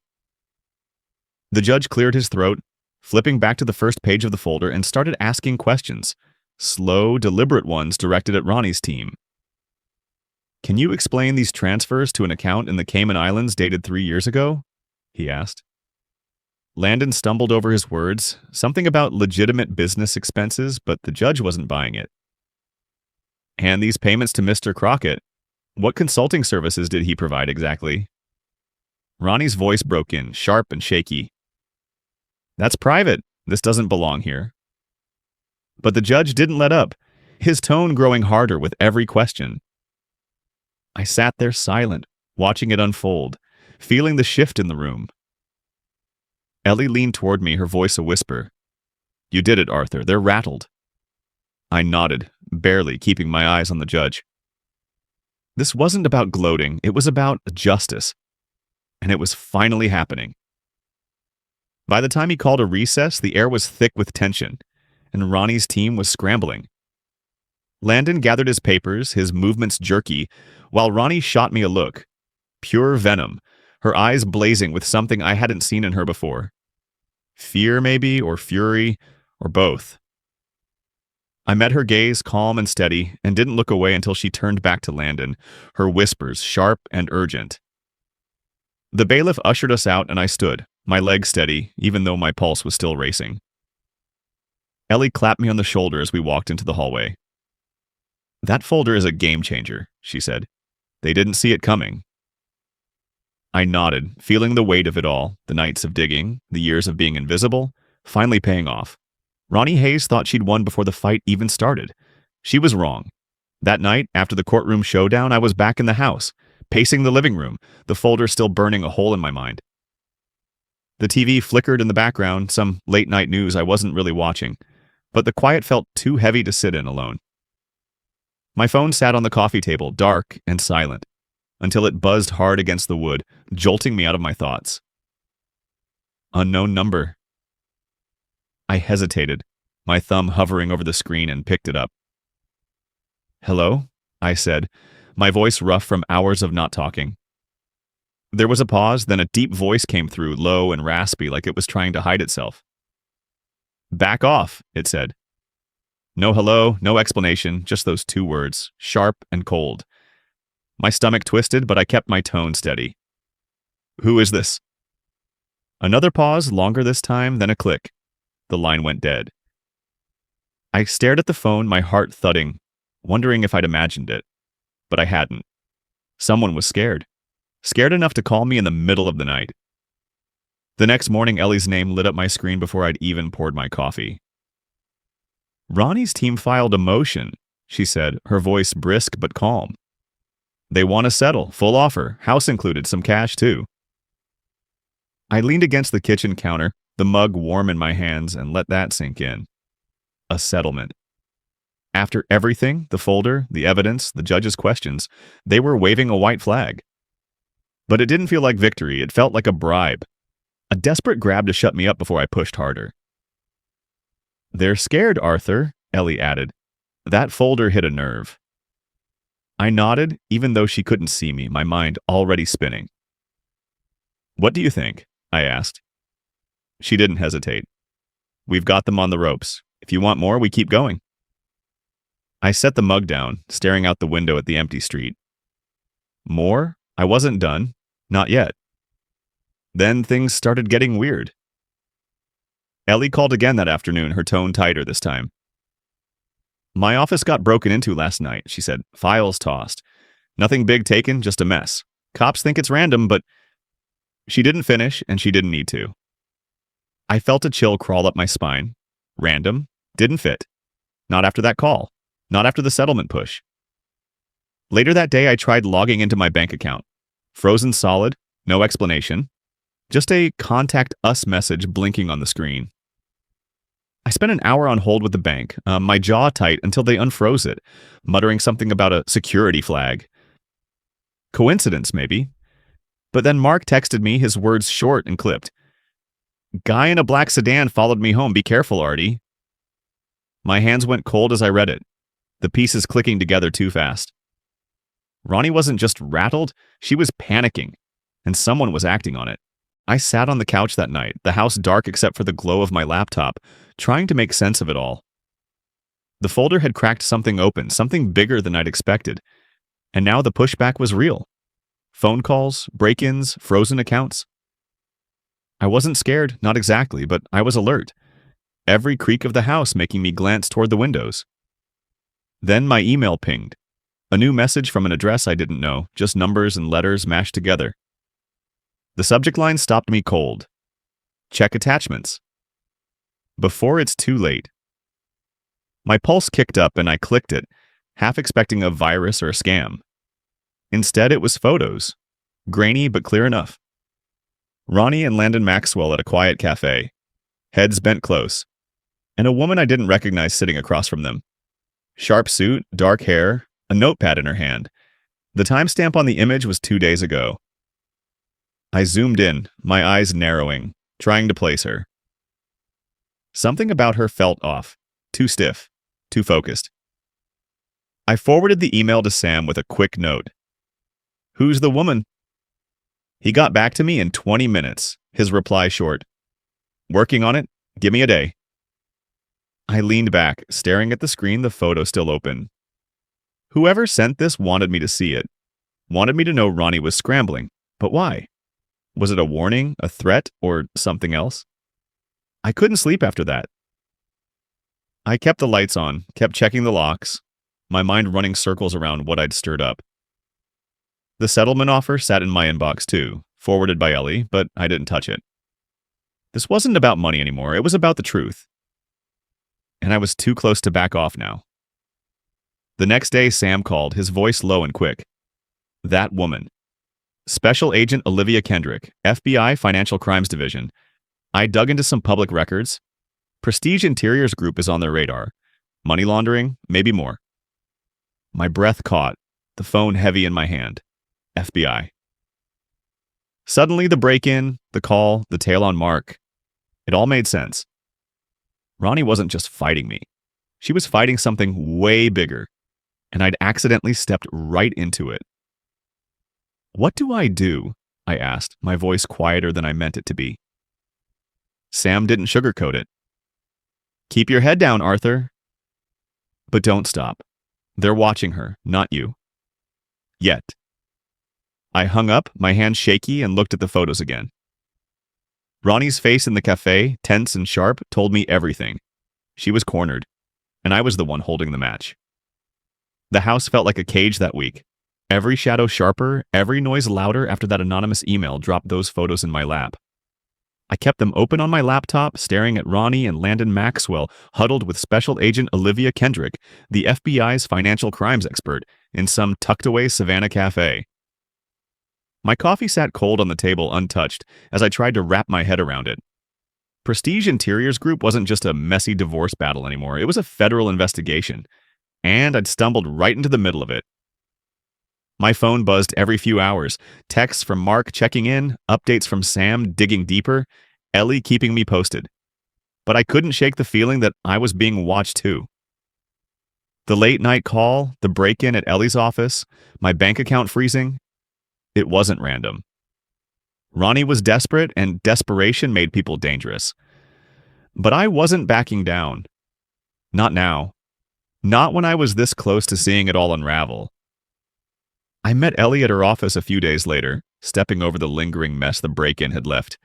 The judge cleared his throat, flipping back to the first page of the folder, and started asking questions, slow, deliberate ones directed at Ronnie's team. Can you explain these transfers to an account in the Cayman Islands dated 3 years ago? He asked. Landon stumbled over his words, something about legitimate business expenses, but the judge wasn't buying it. And these payments to Mr. Crockett, what consulting services did he provide exactly? Ronnie's voice broke in, sharp and shaky. That's private. This doesn't belong here. But the judge didn't let up, his tone growing harder with every question. I sat there silent, watching it unfold, feeling the shift in the room. Ellie leaned toward me, her voice a whisper. You did it, Arthur. They're rattled. I nodded, barely keeping my eyes on the judge. This wasn't about gloating. It was about justice. And it was finally happening. By the time he called a recess, the air was thick with tension, and Ronnie's team was scrambling. Landon gathered his papers, his movements jerky, while Ronnie shot me a look. Pure venom, her eyes blazing with something I hadn't seen in her before. Fear, maybe, or fury, or both. I met her gaze calm and steady, and didn't look away until she turned back to Landon, her whispers sharp and urgent. The bailiff ushered us out, and I stood, my legs steady, even though my pulse was still racing. Ellie clapped me on the shoulder as we walked into the hallway. That folder is a game changer, she said. They didn't see it coming. I nodded, feeling the weight of it all, the nights of digging, the years of being invisible, finally paying off. Ronnie Hayes thought she'd won before the fight even started. She was wrong. That night, after the courtroom showdown, I was back in the house, pacing the living room, the folder still burning a hole in my mind. The TV flickered in the background, some late-night news I wasn't really watching, but the quiet felt too heavy to sit in alone. My phone sat on the coffee table, dark and silent, until it buzzed hard against the wood, jolting me out of my thoughts. Unknown number. I hesitated, my thumb hovering over the screen, and picked it up. Hello? I said, my voice rough from hours of not talking. There was a pause, then a deep voice came through, low and raspy, like it was trying to hide itself. Back off, it said. No hello, no explanation, just those 2 words, sharp and cold. My stomach twisted, but I kept my tone steady. Who is this? Another pause, longer this time, then a click. The line went dead. I stared at the phone, my heart thudding, wondering if I'd imagined it. But I hadn't. Someone was scared. Scared enough to call me in the middle of the night. The next morning, Ellie's name lit up my screen before I'd even poured my coffee. Ronnie's team filed a motion, she said, her voice brisk but calm. They want to settle, full offer, house included, some cash too. I leaned against the kitchen counter, the mug warm in my hands, and let that sink in. A settlement. After everything, the folder, the evidence, the judge's questions, they were waving a white flag. But it didn't feel like victory, it felt like a bribe. A desperate grab to shut me up before I pushed harder. They're scared, Arthur, Ellie added. That folder hit a nerve. I nodded, even though she couldn't see me, my mind already spinning. What do you think? I asked. She didn't hesitate. We've got them on the ropes. If you want more, we keep going. I set the mug down, staring out the window at the empty street. More? I wasn't done. Not yet. Then things started getting weird. Ellie called again that afternoon, her tone tighter this time. My office got broken into last night, she said. Files tossed. Nothing big taken, just a mess. Cops think it's random, but she didn't finish, and she didn't need to. I felt a chill crawl up my spine. Random. Didn't fit. Not after that call. Not after the settlement push. Later that day, I tried logging into my bank account. Frozen solid, no explanation. Just a contact us message blinking on the screen. I spent an hour on hold with the bank, my jaw tight until they unfroze it, muttering something about a security flag. Coincidence, maybe. But then Mark texted me, his words short and clipped. Guy in a black sedan followed me home. Be careful, Artie. My hands went cold as I read it, the pieces clicking together too fast. Ronnie wasn't just rattled, she was panicking, and someone was acting on it. I sat on the couch that night, the house dark except for the glow of my laptop, trying to make sense of it all. The folder had cracked something open, something bigger than I'd expected, and now the pushback was real. Phone calls, break-ins, frozen accounts. I wasn't scared, not exactly, but I was alert. Every creak of the house making me glance toward the windows. Then my email pinged. A new message from an address I didn't know, just numbers and letters mashed together. The subject line stopped me cold. Check attachments. Before it's too late. My pulse kicked up and I clicked it, half expecting a virus or a scam. Instead, it was photos. Grainy but clear enough. Ronnie and Landon Maxwell at a quiet cafe. Heads bent close. And a woman I didn't recognize sitting across from them. Sharp suit, dark hair, a notepad in her hand. The timestamp on the image was 2 days ago. I zoomed in, my eyes narrowing, trying to place her. Something about her felt off. Too stiff. Too focused. I forwarded the email to Sam with a quick note. Who's the woman? He got back to me in 20 minutes, his reply short. Working on it. Give me a day. I leaned back, staring at the screen, the photo still open. Whoever sent this wanted me to see it. Wanted me to know Ronnie was scrambling. But why? Was it a warning, a threat, or something else? I couldn't sleep after that. I kept the lights on, kept checking the locks, my mind running circles around what I'd stirred up. The settlement offer sat in my inbox too, forwarded by Ellie, but I didn't touch it. This wasn't about money anymore, it was about the truth. And I was too close to back off now. The next day, Sam called, his voice low and quick. That woman. Special Agent Olivia Kendrick, FBI Financial Crimes Division. I dug into some public records. Prestige Interiors Group is on their radar. Money laundering, maybe more. My breath caught, the phone heavy in my hand. FBI. Suddenly the break-in, the call, the tail on Mark. It all made sense. Ronnie wasn't just fighting me. She was fighting something way bigger, and I'd accidentally stepped right into it. What do? I asked, my voice quieter than I meant it to be. Sam didn't sugarcoat it. Keep your head down, Arthur. But don't stop. They're watching her, not you. Yet. I hung up, my hand shaky, and looked at the photos again. Ronnie's face in the cafe, tense and sharp, told me everything. She was cornered, and I was the one holding the match. The house felt like a cage that week. Every shadow sharper, every noise louder after that anonymous email dropped those photos in my lap. I kept them open on my laptop, staring at Ronnie and Landon Maxwell, huddled with Special Agent Olivia Kendrick, the FBI's financial crimes expert, in some tucked-away Savannah cafe. My coffee sat cold on the table untouched as I tried to wrap my head around it. Prestige Interiors Group wasn't just a messy divorce battle anymore, it was a federal investigation. And I'd stumbled right into the middle of it. My phone buzzed every few hours, texts from Mark checking in, updates from Sam digging deeper, Ellie keeping me posted. But I couldn't shake the feeling that I was being watched too. The late-night call, the break-in at Ellie's office, my bank account freezing, it wasn't random. Ronnie was desperate, and desperation made people dangerous. But I wasn't backing down. Not now. Not when I was this close to seeing it all unravel. I met Ellie at her office a few days later, stepping over the lingering mess the break-in had left.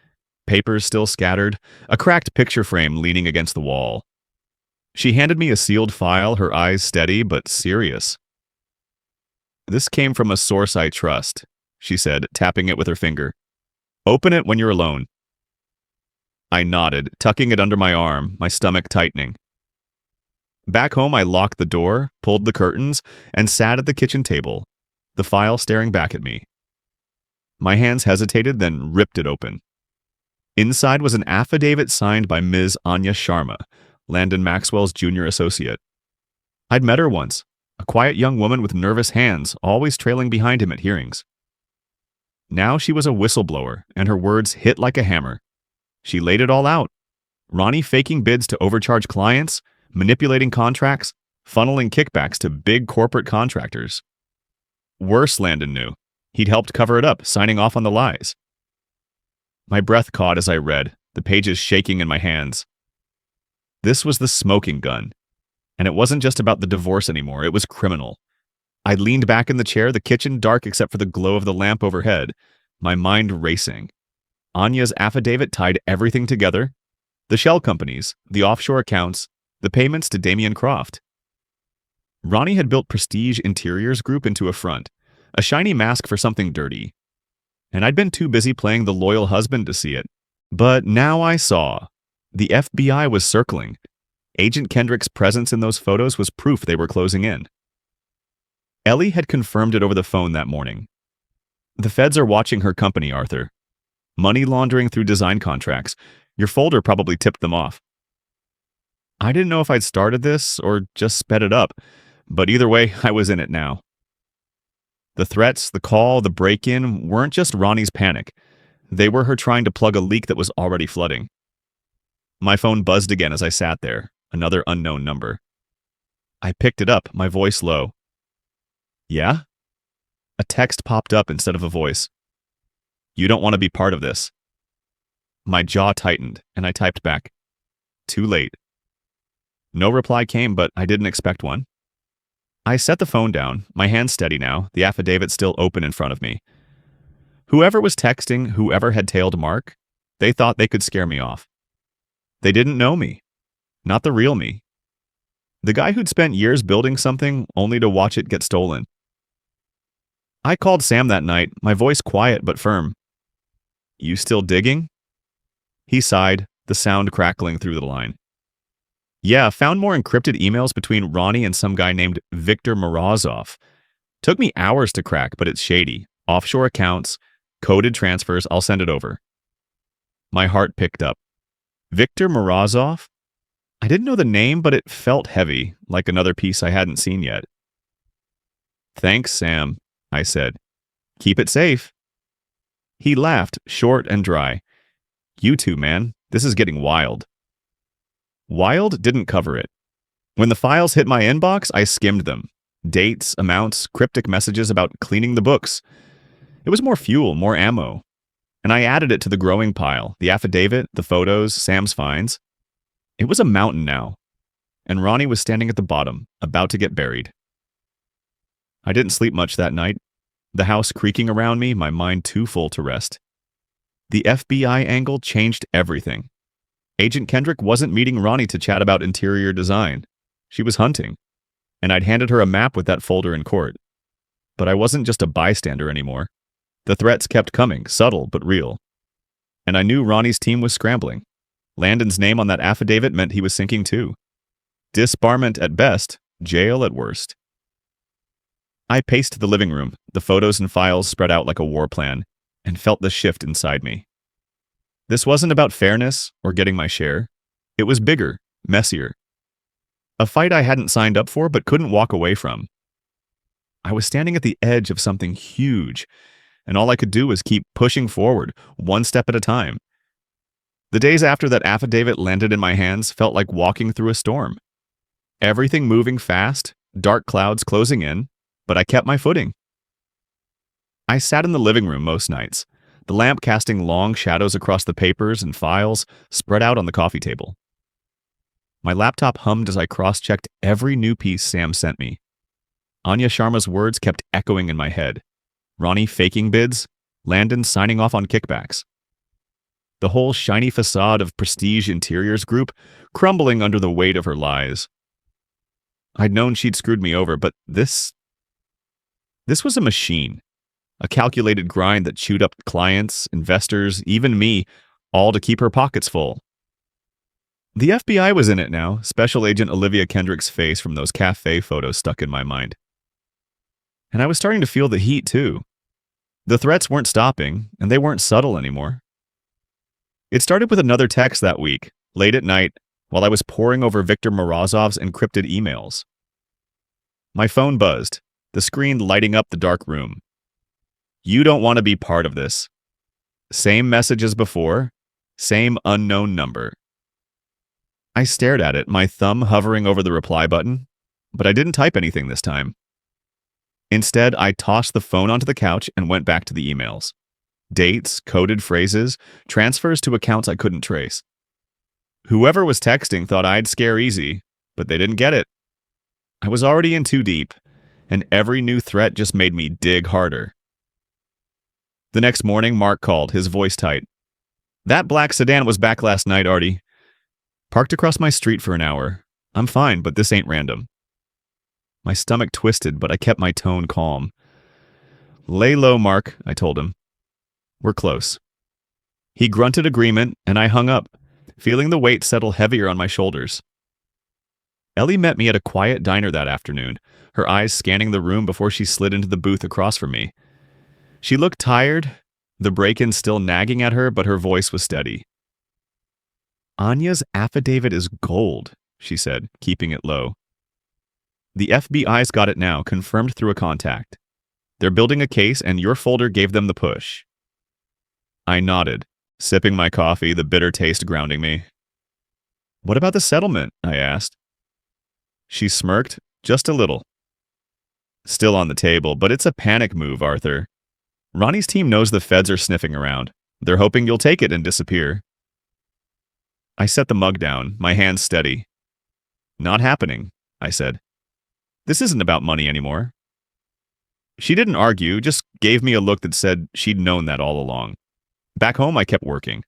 papers still scattered, a cracked picture frame leaning against the wall. She handed me a sealed file, her eyes steady but serious. "This came from a source I trust," she said, tapping it with her finger. "Open it when you're alone." I nodded, tucking it under my arm, my stomach tightening. Back home, I locked the door, pulled the curtains, and sat at the kitchen table, the file staring back at me. My hands hesitated, then ripped it open. Inside was an affidavit signed by Ms. Anya Sharma, Landon Maxwell's junior associate. I'd met her once, a quiet young woman with nervous hands, always trailing behind him at hearings. Now she was a whistleblower, and her words hit like a hammer. She laid it all out. Ronnie faking bids to overcharge clients, manipulating contracts, funneling kickbacks to big corporate contractors. Worse, Landon knew. He'd helped cover it up, signing off on the lies. My breath caught as I read, the pages shaking in my hands. This was the smoking gun. And it wasn't just about the divorce anymore, it was criminal. I leaned back in the chair, the kitchen dark except for the glow of the lamp overhead, my mind racing. Anya's affidavit tied everything together. The shell companies, the offshore accounts, the payments to Damian Croft. Ronnie had built Prestige Interiors Group into a front, a shiny mask for something dirty. And I'd been too busy playing the loyal husband to see it. But now I saw. The FBI was circling. Agent Kendrick's presence in those photos was proof they were closing in. Ellie had confirmed it over the phone that morning. "The feds are watching her company, Arthur. Money laundering through design contracts. Your folder probably tipped them off." I didn't know if I'd started this or just sped it up, but either way, I was in it now. The threats, the call, the break-in weren't just Ronnie's panic. They were her trying to plug a leak that was already flooding. My phone buzzed again as I sat there, another unknown number. I picked it up, my voice low. "Yeah?" A text popped up instead of a voice. "You don't want to be part of this." My jaw tightened, and I typed back, "Too late." No reply came, but I didn't expect one. I set the phone down, my hands steady now, the affidavit still open in front of me. Whoever was texting, whoever had tailed Mark, they thought they could scare me off. They didn't know me. Not the real me. The guy who'd spent years building something only to watch it get stolen. I called Sam that night, my voice quiet but firm. "You still digging?" He sighed, the sound crackling through the line. "Yeah, found more encrypted emails between Ronnie and some guy named Viktor Morozov. Took me hours to crack, but it's shady. Offshore accounts, coded transfers, I'll send it over." My heart picked up. Viktor Morozov? I didn't know the name, but it felt heavy, like another piece I hadn't seen yet. "Thanks, Sam," I said. "Keep it safe." He laughed, short and dry. "You too, man. This is getting wild." Wild didn't cover it. When the files hit my inbox, I skimmed them. Dates, amounts, cryptic messages about cleaning the books. It was more fuel, more ammo. And I added it to the growing pile, the affidavit, the photos, Sam's finds. It was a mountain now. And Ronnie was standing at the bottom, about to get buried. I didn't sleep much that night. The house creaking around me, my mind too full to rest. The FBI angle changed everything. Agent Kendrick wasn't meeting Ronnie to chat about interior design. She was hunting. And I'd handed her a map with that folder in court. But I wasn't just a bystander anymore. The threats kept coming, subtle but real. And I knew Ronnie's team was scrambling. Landon's name on that affidavit meant he was sinking too. Disbarment at best, jail at worst. I paced the living room, the photos and files spread out like a war plan, and felt the shift inside me. This wasn't about fairness or getting my share. It was bigger, messier. A fight I hadn't signed up for but couldn't walk away from. I was standing at the edge of something huge, and all I could do was keep pushing forward, one step at a time. The days after that affidavit landed in my hands felt like walking through a storm. Everything moving fast, dark clouds closing in, but I kept my footing. I sat in the living room most nights, the lamp casting long shadows across the papers and files spread out on the coffee table. My laptop hummed as I cross-checked every new piece Sam sent me. Anya Sharma's words kept echoing in my head. Ronnie faking bids, Landon signing off on kickbacks. the whole shiny facade of Prestige Interiors Group crumbling under the weight of her lies. I'd known she'd screwed me over, but this was a machine. A calculated grind that chewed up clients, investors, even me, all to keep her pockets full. The FBI was in it now, Special Agent Olivia Kendrick's face from those cafe photos stuck in my mind. And I was starting to feel the heat, too. The threats weren't stopping, and they weren't subtle anymore. It started with another text that week, late at night, while I was poring over Viktor Morozov's encrypted emails. My phone buzzed, the screen lighting up the dark room. "You don't want to be part of this." Same message as before, same unknown number. I stared at it, my thumb hovering over the reply button, but I didn't type anything this time. Instead, I tossed the phone onto the couch and went back to the emails. Dates, coded phrases, transfers to accounts I couldn't trace. Whoever was texting thought I'd scare easy, but they didn't get it. I was already in too deep, and every new threat just made me dig harder. The next morning, Mark called, his voice tight. "That black sedan was back last night, Artie. Parked across my street for an hour. I'm fine, but this ain't random." My stomach twisted, but I kept my tone calm. "Lay low, Mark," I told him. "We're close." He grunted agreement, and I hung up, feeling the weight settle heavier on my shoulders. Ellie met me at a quiet diner that afternoon, her eyes scanning the room before she slid into the booth across from me. She looked tired, the break-in still nagging at her, but her voice was steady. "Anya's affidavit is gold," she said, keeping it low. "The FBI's got it now, confirmed through a contact. They're building a case, and your folder gave them the push." I nodded, sipping my coffee, the bitter taste grounding me. "What about the settlement?" I asked. She smirked, just a little. "Still on the table, but it's a panic move, Arthur. Ronnie's team knows the feds are sniffing around. They're hoping you'll take it and disappear." I set the mug down, my hands steady. "Not happening," I said. "This isn't about money anymore." She didn't argue, just gave me a look that said she'd known that all along. Back home, I kept working.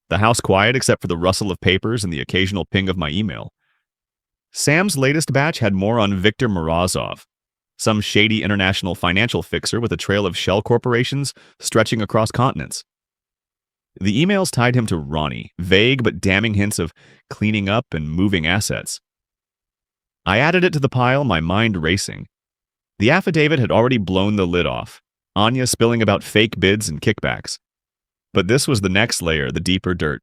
The house quiet except for the rustle of papers and the occasional ping of my email. Sam's latest batch had more on Viktor Morozov, some shady international financial fixer with a trail of shell corporations stretching across continents. The emails tied him to Ronnie, vague but damning hints of cleaning up and moving assets. I added it to the pile, my mind racing. The affidavit had already blown the lid off, Anya spilling about fake bids and kickbacks. But this was the next layer, the deeper dirt.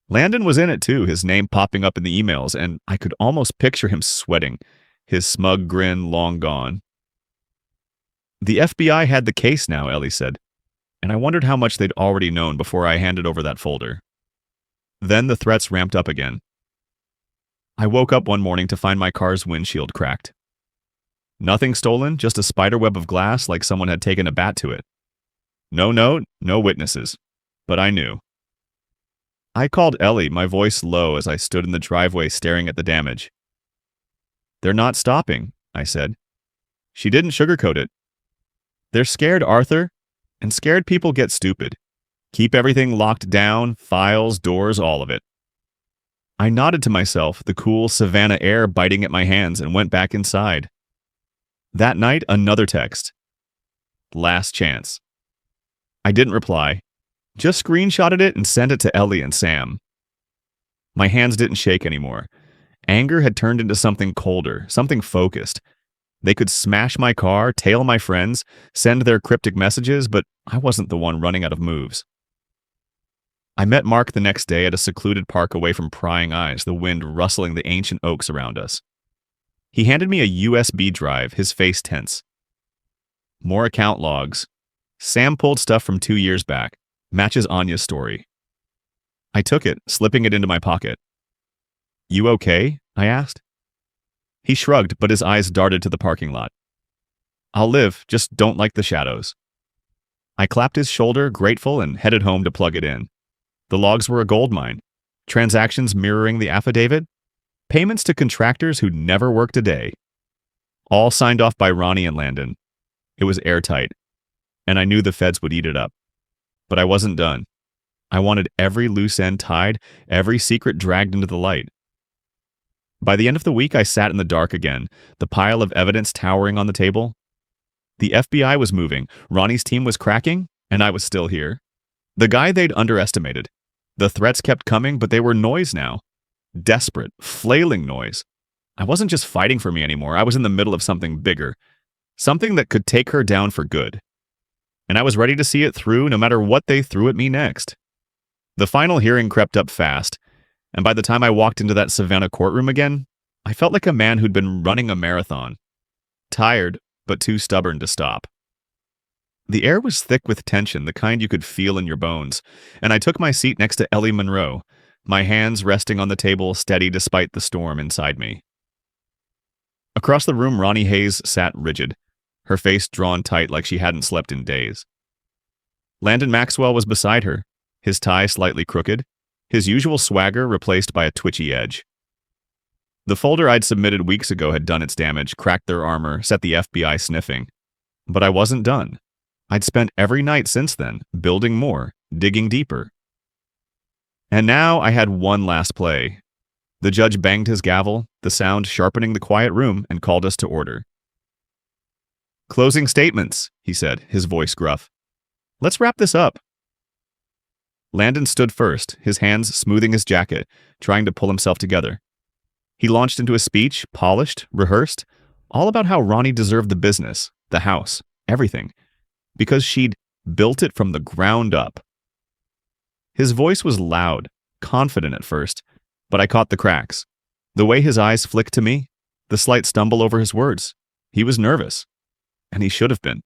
Landon was in it too, his name popping up in the emails, and I could almost picture him sweating, his smug grin long gone. "The FBI had the case now," Ellie said, and I wondered how much they'd already known before I handed over that folder. Then the threats ramped up again. I woke up one morning to find my car's windshield cracked. Nothing stolen, just a spiderweb of glass like someone had taken a bat to it. No note, no witnesses. But I knew. I called Ellie, my voice low as I stood in the driveway staring at the damage. "They're not stopping," I said. She didn't sugarcoat it. "They're scared, Arthur, and scared people get stupid. Keep everything locked down, files, doors, all of it." I nodded to myself, the cool Savannah air biting at my hands, and went back inside. That night, another text. "Last chance." I didn't reply. Just screenshotted it and sent it to Ellie and Sam. My hands didn't shake anymore. Anger had turned into something colder, something focused. They could smash my car, tail my friends, send their cryptic messages, but I wasn't the one running out of moves. I met Mark the next day at a secluded park away from prying eyes, the wind rustling the ancient oaks around us. He handed me a USB drive, his face tense. More account logs. Sam pulled stuff from 2 years back. Matches Anya's story. I took it, slipping it into my pocket. "You okay?" I asked. He shrugged, but his eyes darted to the parking lot. "I'll live, just don't like the shadows." I clapped his shoulder, grateful, and headed home to plug it in. The logs were a goldmine. Transactions mirroring the affidavit. Payments to contractors who'd never worked a day. All signed off by Ronnie and Landon. It was airtight, and I knew the feds would eat it up. But I wasn't done. I wanted every loose end tied, every secret dragged into the light. By the end of the week, I sat in the dark again, the pile of evidence towering on the table. The FBI was moving, Ronnie's team was cracking, and I was still here. The guy they'd underestimated. The threats kept coming, but they were noise now. Desperate, flailing noise. I wasn't just fighting for me anymore, I was in the middle of something bigger. Something that could take her down for good. And I was ready to see it through no matter what they threw at me next. The final hearing crept up fast, and by the time I walked into that Savannah courtroom again, I felt like a man who'd been running a marathon. Tired, but too stubborn to stop. The air was thick with tension, the kind you could feel in your bones, and I took my seat next to Ellie Monroe, my hands resting on the table, steady despite the storm inside me. Across the room, Ronnie Hayes sat rigid, her face drawn tight like she hadn't slept in days. Landon Maxwell was beside her, his tie slightly crooked, his usual swagger replaced by a twitchy edge. The folder I'd submitted weeks ago had done its damage, cracked their armor, set the FBI sniffing. But I wasn't done. I'd spent every night since then, building more, digging deeper. And now I had one last play. The judge banged his gavel, the sound sharpening the quiet room, and called us to order. "Closing statements," he said, his voice gruff. "Let's wrap this up." Landon stood first, his hands smoothing his jacket, trying to pull himself together. He launched into a speech, polished, rehearsed, all about how Ronnie deserved the business, the house, everything, because she'd built it from the ground up. His voice was loud, confident at first, but I caught the cracks. The way his eyes flicked to me, the slight stumble over his words. He was nervous, and he should have been.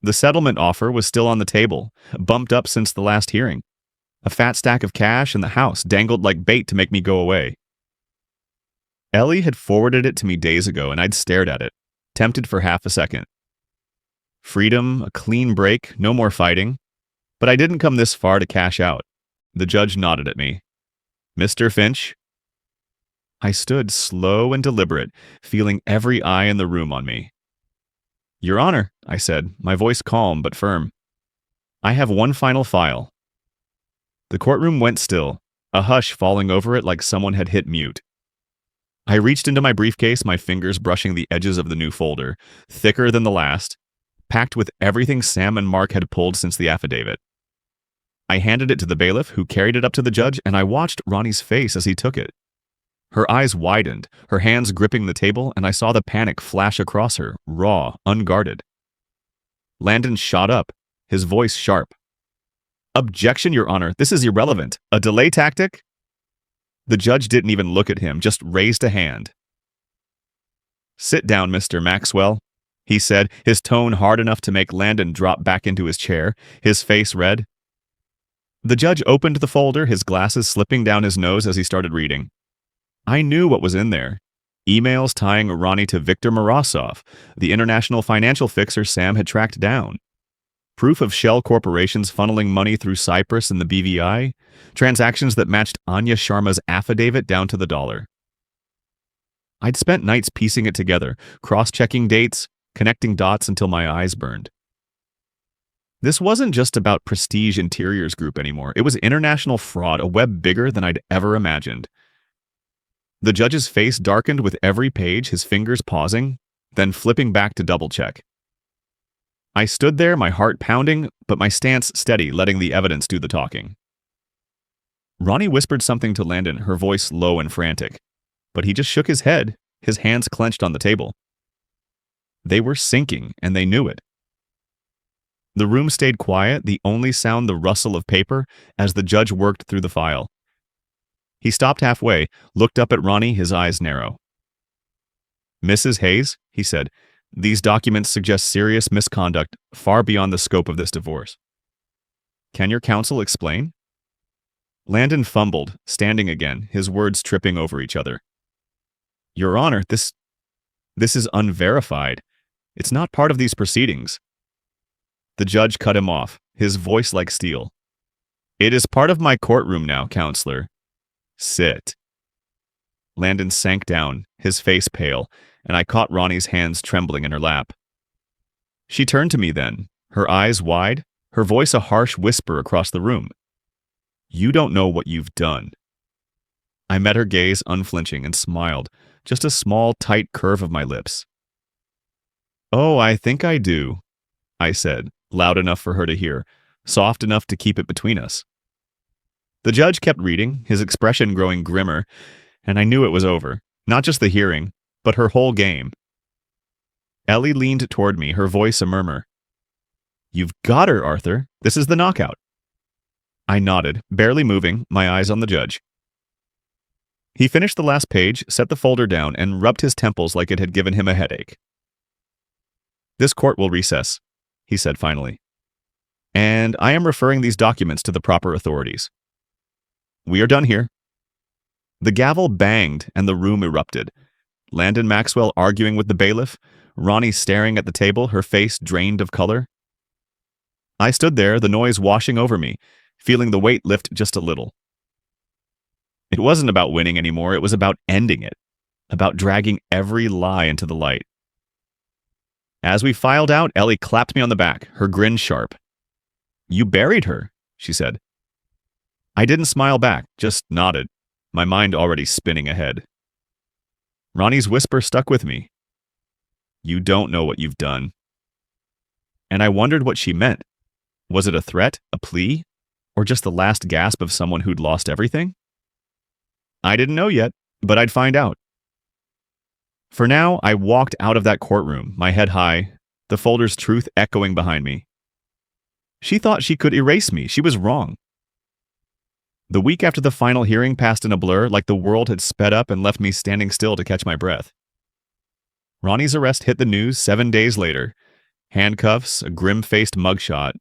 The settlement offer was still on the table, bumped up since the last hearing. A fat stack of cash in the house dangled like bait to make me go away. Ellie had forwarded it to me days ago, and I'd stared at it, tempted for half a second. Freedom, a clean break, no more fighting. But I didn't come this far to cash out. The judge nodded at me. "Mr. Finch?" I stood slow and deliberate, feeling every eye in the room on me. "Your Honor," I said, my voice calm but firm. "I have one final file." The courtroom went still, a hush falling over it like someone had hit mute. I reached into my briefcase, my fingers brushing the edges of the new folder, thicker than the last, packed with everything Sam and Mark had pulled since the affidavit. I handed it to the bailiff, who carried it up to the judge, and I watched Ronnie's face as he took it. Her eyes widened, her hands gripping the table, and I saw the panic flash across her, raw, unguarded. Landon shot up, his voice sharp. "Objection, Your Honor, this is irrelevant. A delay tactic?" The judge didn't even look at him, just raised a hand. "Sit down, Mr. Maxwell," he said, his tone hard enough to make Landon drop back into his chair, his face red. The judge opened the folder, his glasses slipping down his nose as he started reading. I knew what was in there. Emails tying Ronnie to Viktor Morozov, the international financial fixer Sam had tracked down. Proof of shell corporations funneling money through Cyprus and the BVI. Transactions that matched Anya Sharma's affidavit down to the dollar. I'd spent nights piecing it together, cross-checking dates, connecting dots until my eyes burned. This wasn't just about Prestige Interiors Group anymore. It was international fraud, a web bigger than I'd ever imagined. The judge's face darkened with every page, his fingers pausing, then flipping back to double-check. I stood there, my heart pounding, but my stance steady, letting the evidence do the talking. Ronnie whispered something to Landon, her voice low and frantic, but he just shook his head, his hands clenched on the table. They were sinking, and they knew it. The room stayed quiet, the only sound the rustle of paper as the judge worked through the file. He stopped halfway, looked up at Ronnie, his eyes narrow. "Mrs. Hayes," he said, "these documents suggest serious misconduct far beyond the scope of this divorce. Can your counsel explain?" Landon fumbled, standing again, his words tripping over each other. "Your Honor, this is unverified. It's not part of these proceedings." The judge cut him off, his voice like steel. "It is part of my courtroom now, counselor. Sit." Landon sank down, his face pale, and I caught Ronnie's hands trembling in her lap. She turned to me then, her eyes wide, her voice a harsh whisper across the room. "You don't know what you've done." I met her gaze unflinching and smiled, just a small, tight curve of my lips. "Oh, I think I do," I said, loud enough for her to hear, soft enough to keep it between us. The judge kept reading, his expression growing grimmer, and I knew it was over. Not just the hearing, but her whole game. Ellie leaned toward me, her voice a murmur. "You've got her, Arthur. This is the knockout." I nodded, barely moving, my eyes on the judge. He finished the last page, set the folder down, and rubbed his temples like it had given him a headache. "This court will recess," he said finally. "And I am referring these documents to the proper authorities." "We are done here." The gavel banged and the room erupted. Landon Maxwell arguing with the bailiff, Ronnie staring at the table, her face drained of color. I stood there, the noise washing over me, feeling the weight lift just a little. It wasn't about winning anymore, it was about ending it, about dragging every lie into the light. As we filed out, Ellie clapped me on the back, her grin sharp. "You buried her," she said. I didn't smile back, just nodded, my mind already spinning ahead. Ronnie's whisper stuck with me. "You don't know what you've done." And I wondered what she meant. Was it a threat, a plea, or just the last gasp of someone who'd lost everything? I didn't know yet, but I'd find out. For now, I walked out of that courtroom, my head high, the folder's truth echoing behind me. She thought she could erase me. She was wrong. The week after the final hearing passed in a blur, like the world had sped up and left me standing still to catch my breath. Ronnie's arrest hit the news 7 days later. Handcuffs, a grim-faced mugshot.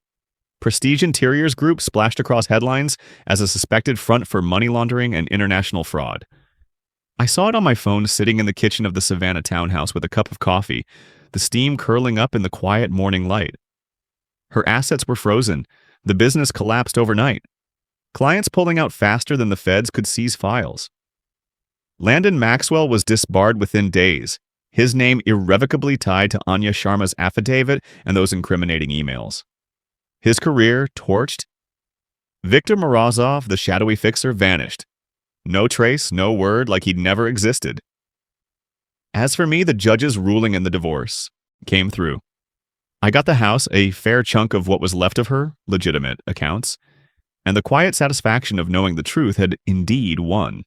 Prestige Interiors Group splashed across headlines as a suspected front for money laundering and international fraud. I saw it on my phone sitting in the kitchen of the Savannah townhouse with a cup of coffee, the steam curling up in the quiet morning light. Her assets were frozen. The business collapsed overnight. Clients pulling out faster than the feds could seize files. Landon Maxwell was disbarred within days, his name irrevocably tied to Anya Sharma's affidavit and those incriminating emails. His career torched. Viktor Morozov, the shadowy fixer, vanished. No trace, no word, like he'd never existed. As for me, the judge's ruling in the divorce came through. I got the house, a fair chunk of what was left of her, legitimate accounts, and the quiet satisfaction of knowing the truth had indeed won.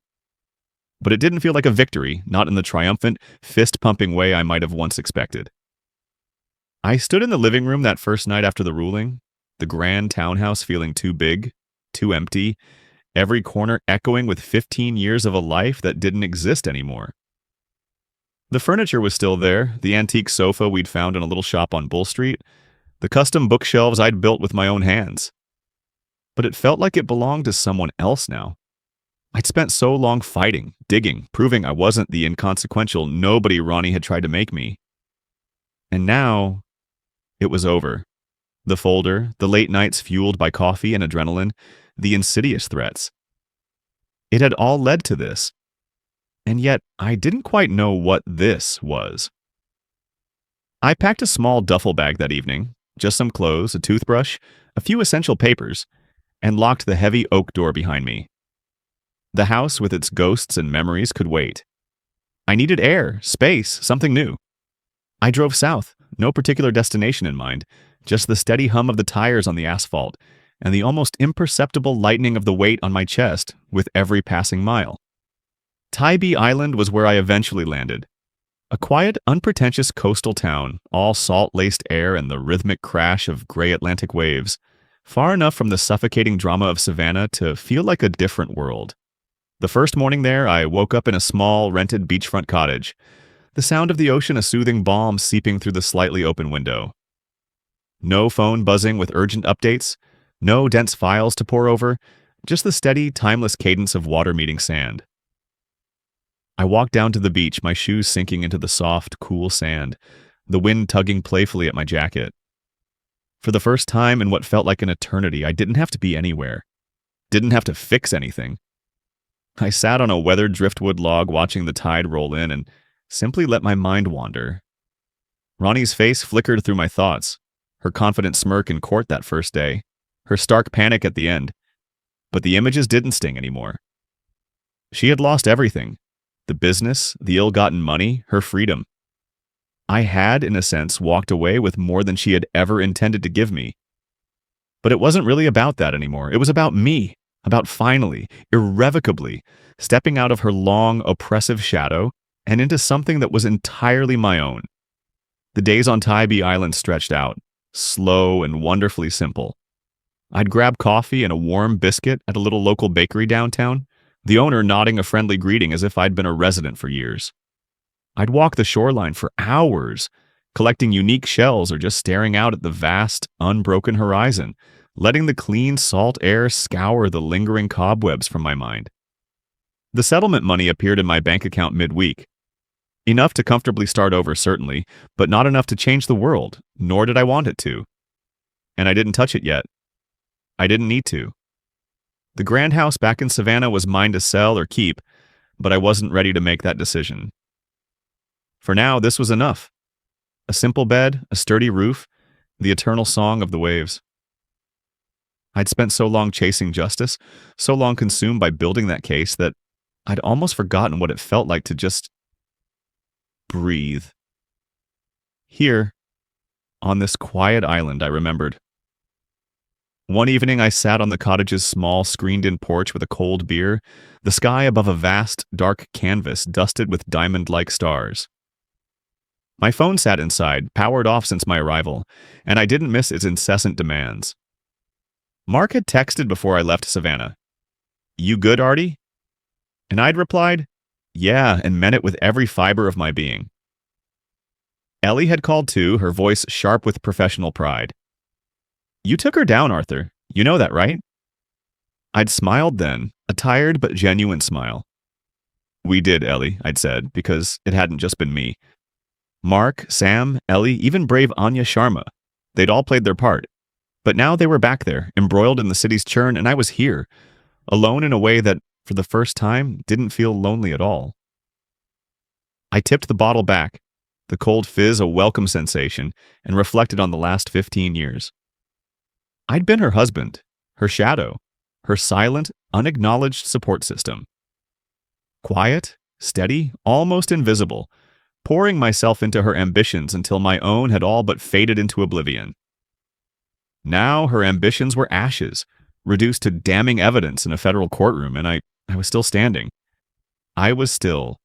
But it didn't feel like a victory, not in the triumphant, fist-pumping way I might have once expected. I stood in the living room that first night after the ruling, the grand townhouse feeling too big, too empty, every corner echoing with 15 years of a life that didn't exist anymore. The furniture was still there, the antique sofa we'd found in a little shop on Bull Street, the custom bookshelves I'd built with my own hands. But it felt like it belonged to someone else now. I'd spent so long fighting, digging, proving I wasn't the inconsequential nobody Ronnie had tried to make me. And now, it was over. The folder, the late nights fueled by coffee and adrenaline, the insidious threats. It had all led to this. And yet, I didn't quite know what this was. I packed a small duffel bag that evening, just some clothes, a toothbrush, a few essential papers, and locked the heavy oak door behind me. The house with its ghosts and memories could wait. I needed air, space, something new. I drove south, no particular destination in mind, just the steady hum of the tires on the asphalt, and the almost imperceptible lightening of the weight on my chest with every passing mile. Tybee Island was where I eventually landed. A quiet, unpretentious coastal town, all salt-laced air and the rhythmic crash of gray Atlantic waves, far enough from the suffocating drama of Savannah to feel like a different world. The first morning there, I woke up in a small, rented beachfront cottage, the sound of the ocean a soothing balm seeping through the slightly open window. No phone buzzing with urgent updates, no dense files to pore over, just the steady, timeless cadence of water meeting sand. I walked down to the beach, my shoes sinking into the soft, cool sand, the wind tugging playfully at my jacket. For the first time in what felt like an eternity, I didn't have to be anywhere. Didn't have to fix anything. I sat on a weathered driftwood log watching the tide roll in and simply let my mind wander. Ronnie's face flickered through my thoughts, her confident smirk in court that first day, her stark panic at the end. But the images didn't sting anymore. She had lost everything: the business, the ill-gotten money, her freedom. I had, in a sense, walked away with more than she had ever intended to give me. But it wasn't really about that anymore. It was about me, about finally, irrevocably, stepping out of her long, oppressive shadow and into something that was entirely my own. The days on Tybee Island stretched out, slow and wonderfully simple. I'd grab coffee and a warm biscuit at a little local bakery downtown, the owner nodding a friendly greeting as if I'd been a resident for years. I'd walk the shoreline for hours, collecting unique shells or just staring out at the vast, unbroken horizon, letting the clean, salt air scour the lingering cobwebs from my mind. The settlement money appeared in my bank account midweek. Enough to comfortably start over, certainly, but not enough to change the world, nor did I want it to. And I didn't touch it yet. I didn't need to. The grand house back in Savannah was mine to sell or keep, but I wasn't ready to make that decision. For now, this was enough. A simple bed, a sturdy roof, the eternal song of the waves. I'd spent so long chasing justice, so long consumed by building that case, that I'd almost forgotten what it felt like to just breathe. Here, on this quiet island, I remembered. One evening I sat on the cottage's small, screened-in porch with a cold beer, the sky above a vast, dark canvas dusted with diamond-like stars. My phone sat inside, powered off since my arrival, and I didn't miss its incessant demands. Mark had texted before I left Savannah. "You good, Artie?" And I'd replied, "Yeah," and meant it with every fiber of my being. Ellie had called too, her voice sharp with professional pride. "You took her down, Arthur. You know that, right?" I'd smiled then, a tired but genuine smile. "We did, Ellie," I'd said, because it hadn't just been me. Mark, Sam, Ellie, even brave Anya Sharma. They'd all played their part. But now they were back there, embroiled in the city's churn, and I was here, alone in a way that, for the first time, didn't feel lonely at all. I tipped the bottle back, the cold fizz a welcome sensation, and reflected on the last 15 years. I'd been her husband, her shadow, her silent, unacknowledged support system. Quiet, steady, almost invisible, pouring myself into her ambitions until my own had all but faded into oblivion. Now her ambitions were ashes, reduced to damning evidence in a federal courtroom, and I was still standing. I was still